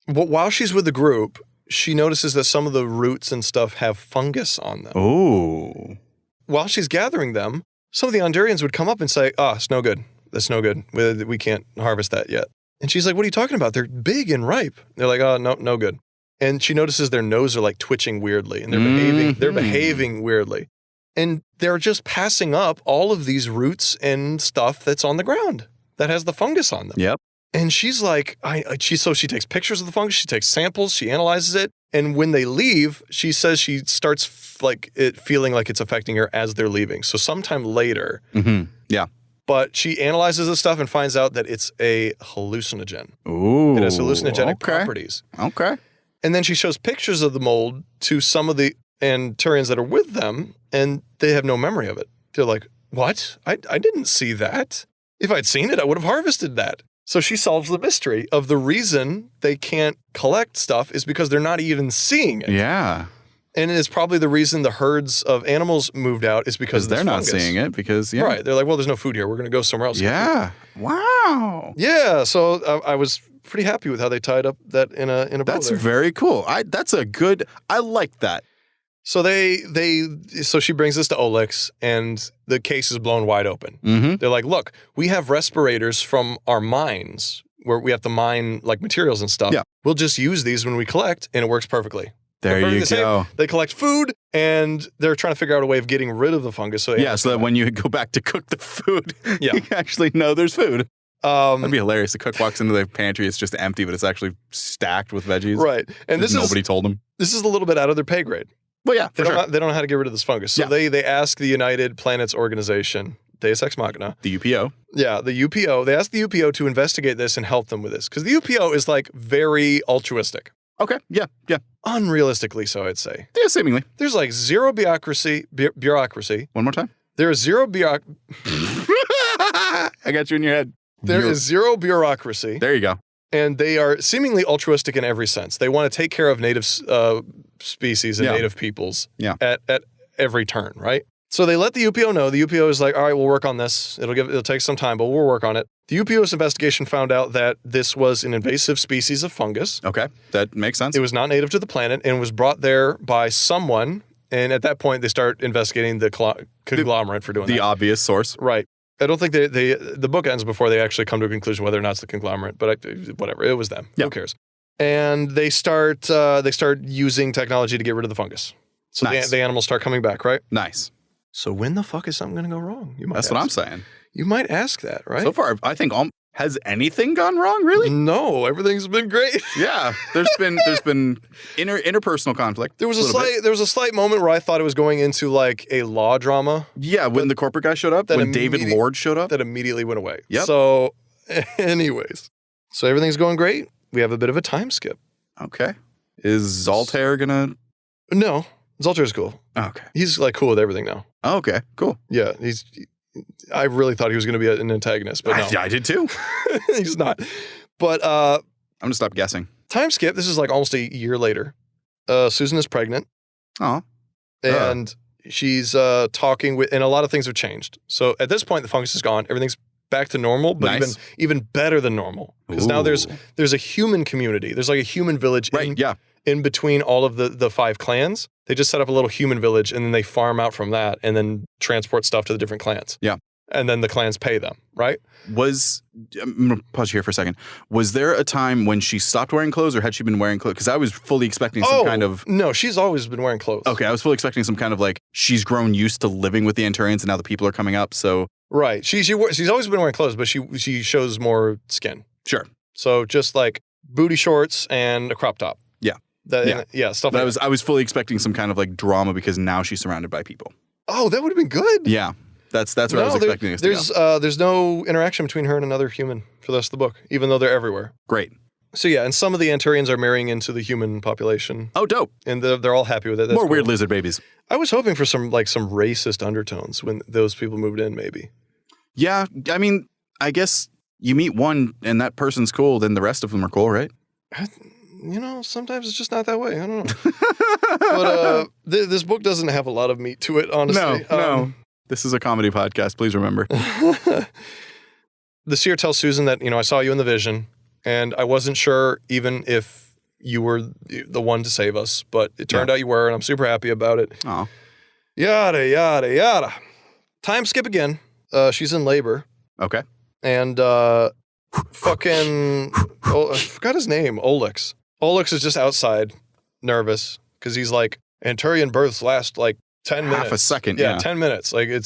A: But while she's with the group, she notices that some of the roots and stuff have fungus on them.
B: Oh.
A: While she's gathering them, some of the Andurians would come up and say, it's no good. That's no good. We can't harvest that yet. And she's like, what are you talking about? They're big and ripe. They're like, no good. and she notices their nose are like twitching weirdly, and they're behaving weirdly. And they're just passing up all of these roots and stuff that's on the ground that has the fungus on them.
B: Yep.
A: And she's like, so she takes pictures of the fungus, she takes samples, she analyzes it. And when they leave, she says she starts feeling like it's affecting her as they're leaving. So sometime later.
B: Mm-hmm. Yeah.
A: But she analyzes this stuff and finds out that it's a hallucinogen.
B: Ooh.
A: It has hallucinogenic properties.
B: Okay.
A: And then she shows pictures of the mold to some of the Anturians that are with them, and they have no memory of it. They're like, what? I didn't see that. If I'd seen it, I would have harvested that. So she solves the mystery of the reason they can't collect stuff is because they're not even seeing it.
B: Yeah.
A: And it's probably the reason the herds of animals moved out is because
B: they're not seeing it because, yeah.
A: Right. They're like, well, there's no food here. We're going to go somewhere else.
B: Yeah. Wow.
A: Yeah. So I was pretty happy with how they tied up that in a bow.
B: That's
A: there.
B: very cool. I like that.
A: So so she brings this to Olex, and the case is blown wide open.
B: Mm-hmm.
A: They're like, look, we have respirators from our mines where we have to mine like materials and stuff.
B: Yeah.
A: We'll just use these when we collect, and it works perfectly.
B: There you go.
A: They collect food, and they're trying to figure out a way of getting rid of the fungus. So
B: that when you go back to cook the food,
A: yeah.
B: you actually know there's food. That'd be hilarious. The cook walks into the pantry, it's just empty, but it's actually stacked with veggies.
A: Right. And
B: nobody told them.
A: This is a little bit out of their pay grade.
B: Well, yeah,
A: they don't know how to get rid of this fungus. So they ask the United Planets Organization, Deus Ex Machina.
B: The UPO.
A: Yeah, the UPO. They ask the UPO to investigate this and help them with this. Because the UPO is like very altruistic.
B: Okay, yeah.
A: Unrealistically so, I'd say.
B: Yeah, seemingly.
A: There's like zero bureaucracy.
B: One more time.
A: There is zero bureaucracy.
B: I got you in your head.
A: There is zero bureaucracy.
B: There you go.
A: And they are seemingly altruistic in every sense. They want to take care of native species and native peoples at every turn, right? So they let the UPO know. The UPO is like, all right, we'll work on this. It'll take some time, but we'll work on it. The UPO's investigation found out that this was an invasive species of fungus.
B: Okay, that makes sense.
A: It was not native to the planet and was brought there by someone. And at that point, they start investigating the conglomerate for doing that.
B: The obvious source.
A: Right. I don't think the book ends before they actually come to a conclusion whether or not it's the conglomerate, but whatever, it was them.
B: Yeah.
A: Who cares? And they start using technology to get rid of the fungus. So
B: nice.
A: the animals start coming back, right?
B: Nice.
A: So when the fuck is something going to go wrong?
B: That's what I'm saying.
A: You might ask that, right?
B: So far, I think has anything gone wrong? Really?
A: No, everything's been great.
B: Yeah, there's been interpersonal conflict.
A: There was a slight moment where I thought it was going into like a law drama.
B: Yeah, when the corporate guy showed up, when David Lord showed up,
A: that immediately went away.
B: Yep.
A: So, anyways, everything's going great. We have a bit of a time skip.
B: Okay. Is Zaltair gonna?
A: No, Zaltair's cool.
B: Okay.
A: He's like cool with everything now.
B: Oh, okay, cool.
A: Yeah, I really thought he was going to be an antagonist, but no.
B: I did too.
A: He's not. But
B: I'm going to stop guessing.
A: Time skip. This is like almost a year later. Susan is pregnant.
B: Oh.
A: And she's talking with, and a lot of things have changed. So at this point, the fungus is gone. Everything's back to normal, but
B: nice.
A: even better than normal. Because now there's a human community. There's like a human village.
B: Right,
A: in between all of the 5 clans. They just set up a little human village, and then they farm out from that and then transport stuff to the different clans.
B: Yeah.
A: And then the clans pay them, right?
B: I'm going to pause you here for a second. Was there a time when she stopped wearing clothes, or had she been wearing clothes? Because I was fully expecting some kind of...
A: No, she's always been wearing clothes.
B: Okay, I was fully expecting some kind of like, she's grown used to living with the Anturians and now the people are coming up, so...
A: Right. She's always been wearing clothes, but she shows more skin.
B: Sure.
A: So just like booty shorts and a crop top.
B: Yeah.
A: Stuff
B: but
A: like that.
B: I was fully expecting some kind of like drama because now she's surrounded by people.
A: Oh, that would have been good.
B: Yeah. That's what I was expecting this to go.
A: There's no interaction between her and another human for the rest of the book, even though they're everywhere.
B: Great.
A: So yeah, and some of the Anturians are marrying into the human population.
B: Oh, dope.
A: And they're all happy with it. That's
B: more
A: cool.
B: weird lizard babies.
A: I was hoping for some racist undertones when those people moved in, maybe.
B: Yeah, I mean, I guess you meet one and that person's cool, then the rest of them are cool, right?
A: Sometimes it's just not that way. I don't know. But this book doesn't have a lot of meat to it, honestly.
B: No. This is a comedy podcast, please remember.
A: The seer tells Susan that, I saw you in the vision, and I wasn't sure even if you were the one to save us, but it turned out you were, and I'm super happy about it.
B: Oh.
A: Yada, yada, yada. Time skip again. She's in labor.
B: Okay.
A: And I forgot his name, Olex. Olex is just outside nervous because he's like, Anturian births last like 10 minutes.
B: Half a second,
A: Yeah,
B: yeah.
A: 10 minutes. Like it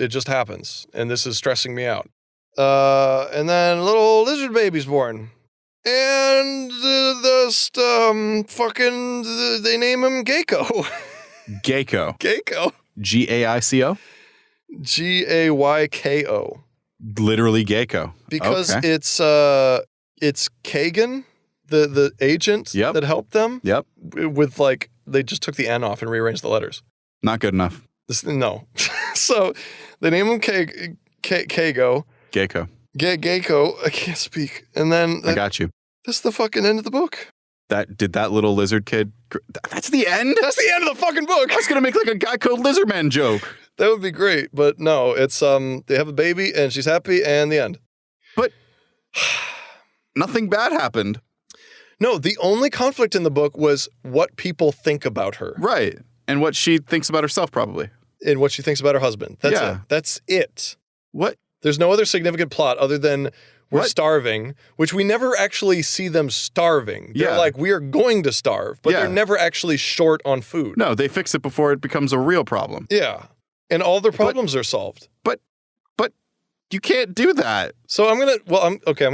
A: just happens. And this is stressing me out. And then a little lizard baby's born. And they name him Geico.
B: Geico.
A: Geico.
B: G-A-I-C-O?
A: Gayko.
B: Literally Geico.
A: Because
B: Okay.
A: it's Kagan, the agent
B: Yep.
A: that helped them.
B: Yep.
A: With like, they just took the N off and rearranged the letters.
B: Not good enough.
A: No. So they name him Kago.
B: Geico.
A: Geico. I can't speak. And then
B: I got you.
A: that's the fucking end of the book.
B: Did that little lizard kid... That's the end?
A: That's the end of the fucking book.
B: I was going to make like a guy called Lizardman joke.
A: That would be great. But no, it's, they have a baby and she's happy and the end.
B: But nothing bad happened.
A: No, the only conflict in the book was what people think about her.
B: Right. And what she thinks about herself, probably.
A: And what she thinks about her husband. That's
B: Yeah.
A: it. That's it.
B: What?
A: There's no other significant plot other than we're
B: What?
A: starving, which we never actually see them starving. They're
B: Yeah.
A: like, we are going to starve, but
B: Yeah.
A: they're never actually short on food.
B: No, they fix it before it becomes a real problem.
A: Yeah. And all their problems are solved.
B: But you can't do that.
A: So I'm going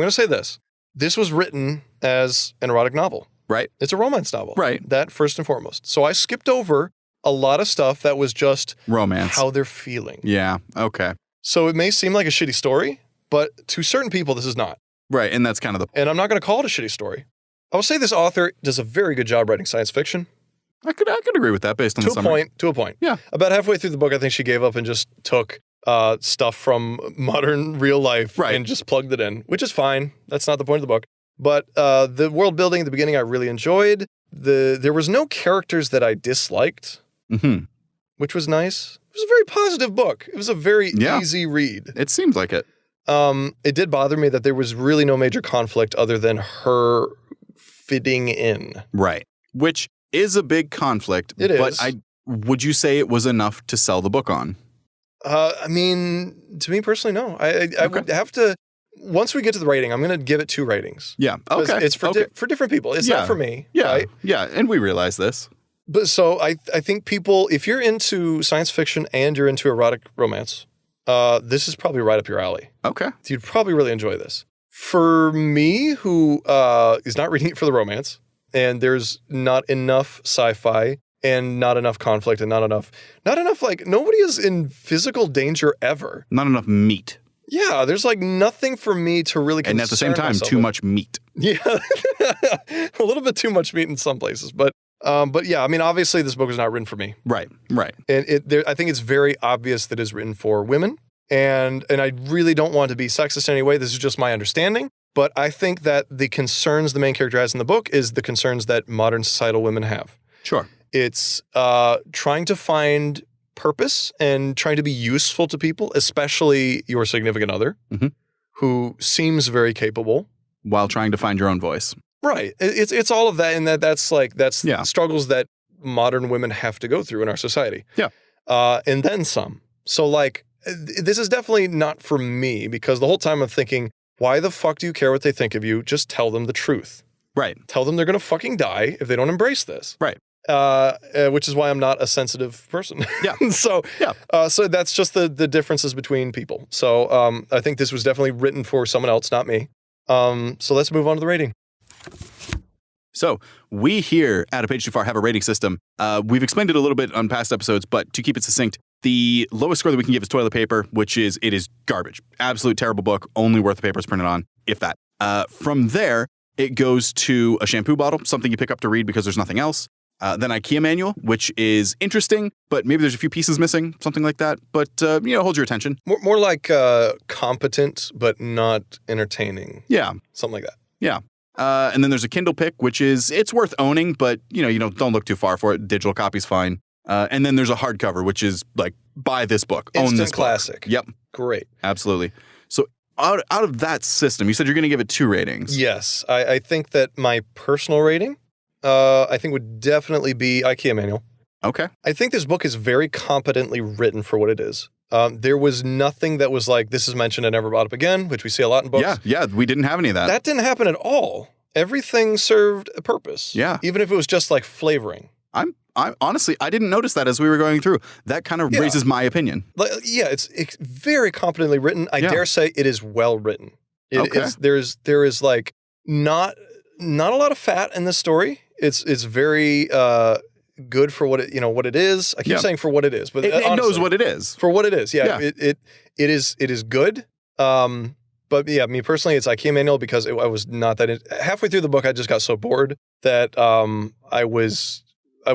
A: to say this. This was written as an erotic novel.
B: Right.
A: It's a romance novel.
B: Right.
A: That first and foremost. So I skipped over a lot of stuff that was just
B: Romance.
A: how they're feeling.
B: Yeah. Okay.
A: So it may seem like a shitty story, but to certain people, this is not.
B: Right. And that's kind of the...
A: And I'm not going to call it a shitty story. I will say this author does a very good job writing science fiction.
B: I could agree with that based on the summary.
A: To a point.
B: Yeah.
A: About halfway through the book, I think she gave up and just took stuff from modern real life
B: Right.
A: and just plugged it in, which is fine. That's not the point of the book. But the world building at the beginning, I really enjoyed. There was no characters that I disliked,
B: Mm-hmm.
A: which was nice. It was a very positive book. It was a very
B: Yeah.
A: easy read.
B: It seems like it.
A: It did bother me that there was really no major conflict other than her fitting in.
B: Right. Which is a big conflict.
A: It
B: but
A: is.
B: would you say it was enough to sell the book on?
A: I mean, to me personally, no. I would have to. Once we get to the rating, I'm going to give it 2 ratings.
B: Yeah.
A: 'Cause
B: Okay.
A: It's for
B: okay.
A: for different people. It's
B: Yeah.
A: not for me.
B: Yeah.
A: Right?
B: Yeah. And we realize this.
A: But so I think people, if you're into science fiction and you're into erotic romance, this is probably right up your alley.
B: Okay.
A: You'd probably really enjoy this. For me, who is not reading it for the romance, and there's not enough sci-fi and not enough conflict and not enough like nobody is in physical danger ever.
B: Not enough meat.
A: Yeah, there's like nothing for me to really concern
B: And at the same time,
A: myself
B: too
A: with.
B: much meat.
A: Yeah, a little bit too much meat in some places, but yeah, I mean, obviously this book is not written for me,
B: Right. Right.
A: and I think it's very obvious that it's written for women, and I really don't want to be sexist in any way. This is just my understanding, but I think that the concerns the main character has in the book is the concerns that modern societal women have.
B: Sure.
A: It's trying to find purpose and trying to be useful to people, especially your significant other,
B: Mhm.
A: who seems very capable.
B: While trying to find your own voice.
A: Right. It's all of that, and that's
B: Yeah.
A: struggles that modern women have to go through in our society.
B: Yeah.
A: And then some. So like, this is definitely not for me because the whole time I'm thinking, why the fuck do you care what they think of you? Just tell them the truth.
B: Right.
A: Tell them they're going to fucking die if they don't embrace this.
B: Right.
A: Which is why I'm not a sensitive person.
B: Yeah.
A: So
B: Yeah.
A: so that's just the differences between people. So I think this was definitely written for someone else, not me. So let's move on to the rating.
B: So we here at A Page Too Far have a rating system. We've explained it a little bit on past episodes, but to keep it succinct, the lowest score that we can give is Toilet Paper, which is, it is garbage. Absolute terrible book, only worth the paper it's printed on, if that. From there, it goes to a shampoo bottle, something you pick up to read because there's nothing else. Then IKEA manual, which is interesting, but maybe there's a few pieces missing, something like that. But, hold your attention.
A: More like competent, but not entertaining.
B: Yeah.
A: Something like that.
B: Yeah. And then there's a Kindle pick, which is, it's worth owning, but, don't look too far for it. Digital copy's fine. And then there's a hardcover, which is like, buy this book, own
A: Instant
B: this book.
A: classic.
B: Yep.
A: Great.
B: Absolutely. So out of that system, you said you're going to give it 2 ratings.
A: Yes. I think that my personal rating, I think would definitely be IKEA manual.
B: Okay.
A: I think this book is very competently written for what it is. There was nothing that was like, this is mentioned and never brought up again, which we see a lot in books.
B: Yeah. We didn't have any of that.
A: That didn't happen at all. everything served a purpose.
B: Yeah.
A: Even if it was just like flavoring.
B: I honestly, I didn't notice that as we were going through. That kind of raises my opinion.
A: Like, yeah, it's very competently written. I dare say it is well written. There is like not a lot of fat in this story. It's very good for what it is. I keep saying for what it is, but
B: it
A: honestly,
B: knows what it is.
A: For what it is. Yeah. It is good. But yeah, me personally, it's IKEA manual because I was not that halfway through the book. I just got so bored that I was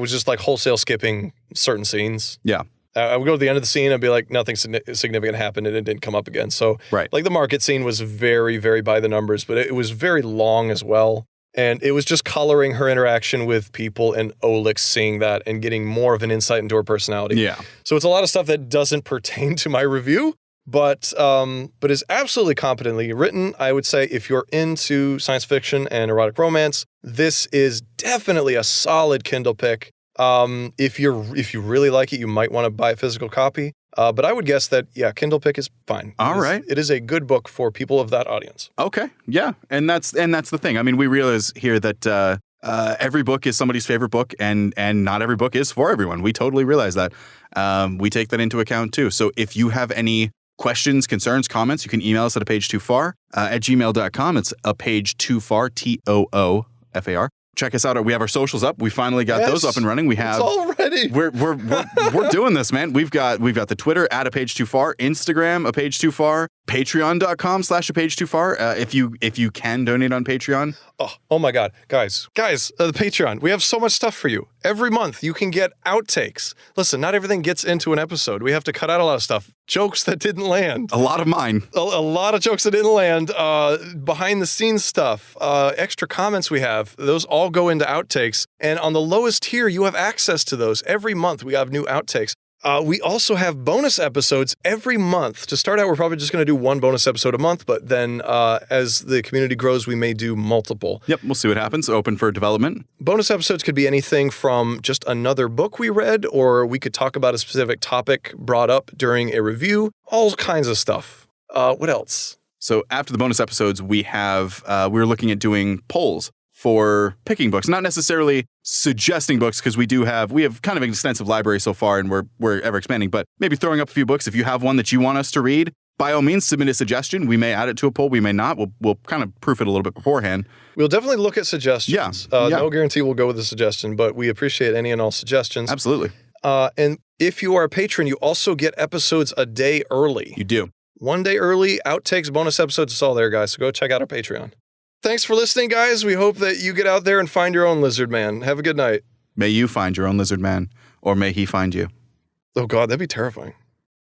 A: just like wholesale skipping certain scenes.
B: Yeah.
A: I would go to the end of the scene and be like, nothing significant happened and it didn't come up again. So like the market scene was very, very by the numbers, but it was very long as well. And it was just coloring her interaction with people and Olex seeing that and getting more of an insight into her personality.
B: Yeah.
A: So it's a lot of stuff that doesn't pertain to my review, but is absolutely competently written. I would say if you're into science fiction and erotic romance, this is definitely a solid Kindle pick. If you really like it, you might want to buy a physical copy. But I would guess that, Kindle pick is fine. It is a good book for people of that audience.
B: Okay. Yeah. And that's the thing. I mean, we realize here that every book is somebody's favorite book and not every book is for everyone. We totally realize that. We take that into account too. So if you have any questions, concerns, comments, you can email us at apage2far at gmail.com. It's apage2far, TOOFAR. Check us out. We have our socials up. We finally got those up and running. We have
A: already.
B: We're doing this, man. We've got the Twitter at apage2far, Instagram apage2far, patreon.com/apage2far. If you can donate on Patreon.
A: Oh my God, guys, the Patreon. We have so much stuff for you. Every month you can get outtakes. Listen, not everything gets into an episode. We have to cut out a lot of stuff. Jokes that didn't land.
B: A lot of mine.
A: A lot of jokes that didn't land. Behind the scenes stuff. Extra comments we have. Those all go into outtakes. And on the lowest tier, you have access to those. Every month we have new outtakes. We also have bonus episodes every month. To start out, we're probably just going to do one bonus episode a month, but then as the community grows, we may do multiple.
B: Yep, we'll see what happens. Open for development.
A: Bonus episodes could be anything from just another book we read, or we could talk about a specific topic brought up during a review. All kinds of stuff. What else?
B: So after the bonus episodes, we're looking at doing polls for picking books, not necessarily suggesting books, because we have kind of an extensive library so far and we're ever expanding, but maybe throwing up a few books. If you have one that you want us to read, by all means, submit a suggestion. We may add it to a poll. We may not. We'll kind of proof it a little bit beforehand.
A: We'll definitely look at suggestions. No guarantee we'll go with a suggestion, but we appreciate any and all suggestions.
B: Absolutely.
A: And if you are a patron, you also get episodes a day early.
B: You do.
A: 1 day early, outtakes, bonus episodes. It's all there, guys. So go check out our Patreon. Thanks for listening, guys. We hope that you get out there and find your own Lizardman. Have a good night.
B: May you find your own Lizardman, or may he find you.
A: Oh, God, that'd be terrifying.